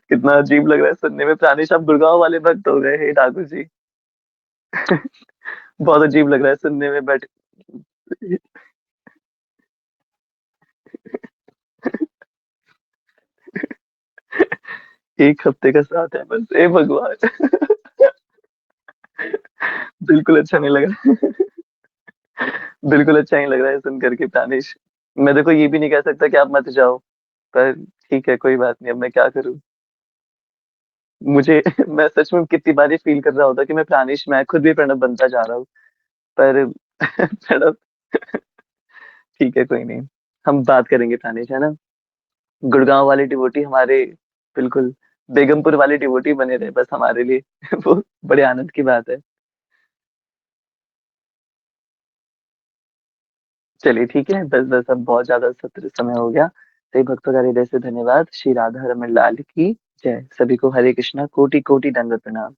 कितना अजीब लग रहा है सुनने में, प्राणेश आप गुड़गांव वाले भक्त हो गए हे ठाकुर जी। बहुत अजीब लग रहा है सुनने में, बट एक हफ्ते का साथ है बस, ए भगवान। बिल्कुल अच्छा नहीं लग रहा। बिल्कुल अच्छा नहीं लग रहा है सुन करके प्राणेश। मैं देखो ये भी नहीं कह सकता कि आप मत जाओ, पर ठीक है कोई बात नहीं, अब मैं क्या करूं। मुझे मैं सच में कितनी बार ये फील कर रहा होता कि मैं प्राणेश, मैं खुद भी प्रणब बनता जा रहा हूँ, पर प्रणब। ठीक है कोई नहीं, हम बात करेंगे प्राणेश, है ना। गुड़गांव वाले डिवोटी हमारे, बिल्कुल बेगमपुर वाले डिवोटी बने रहे बस हमारे लिए। वो बड़े आनंद की बात है। चलिए ठीक है, बस बस अब बहुत ज्यादा सत्र समय हो गया। सही भक्तों का हृदय से धन्यवाद। श्री राधा रमन लाल की जय। सभी को हरे कृष्णा, कोटि कोटि दंडवत प्रणाम।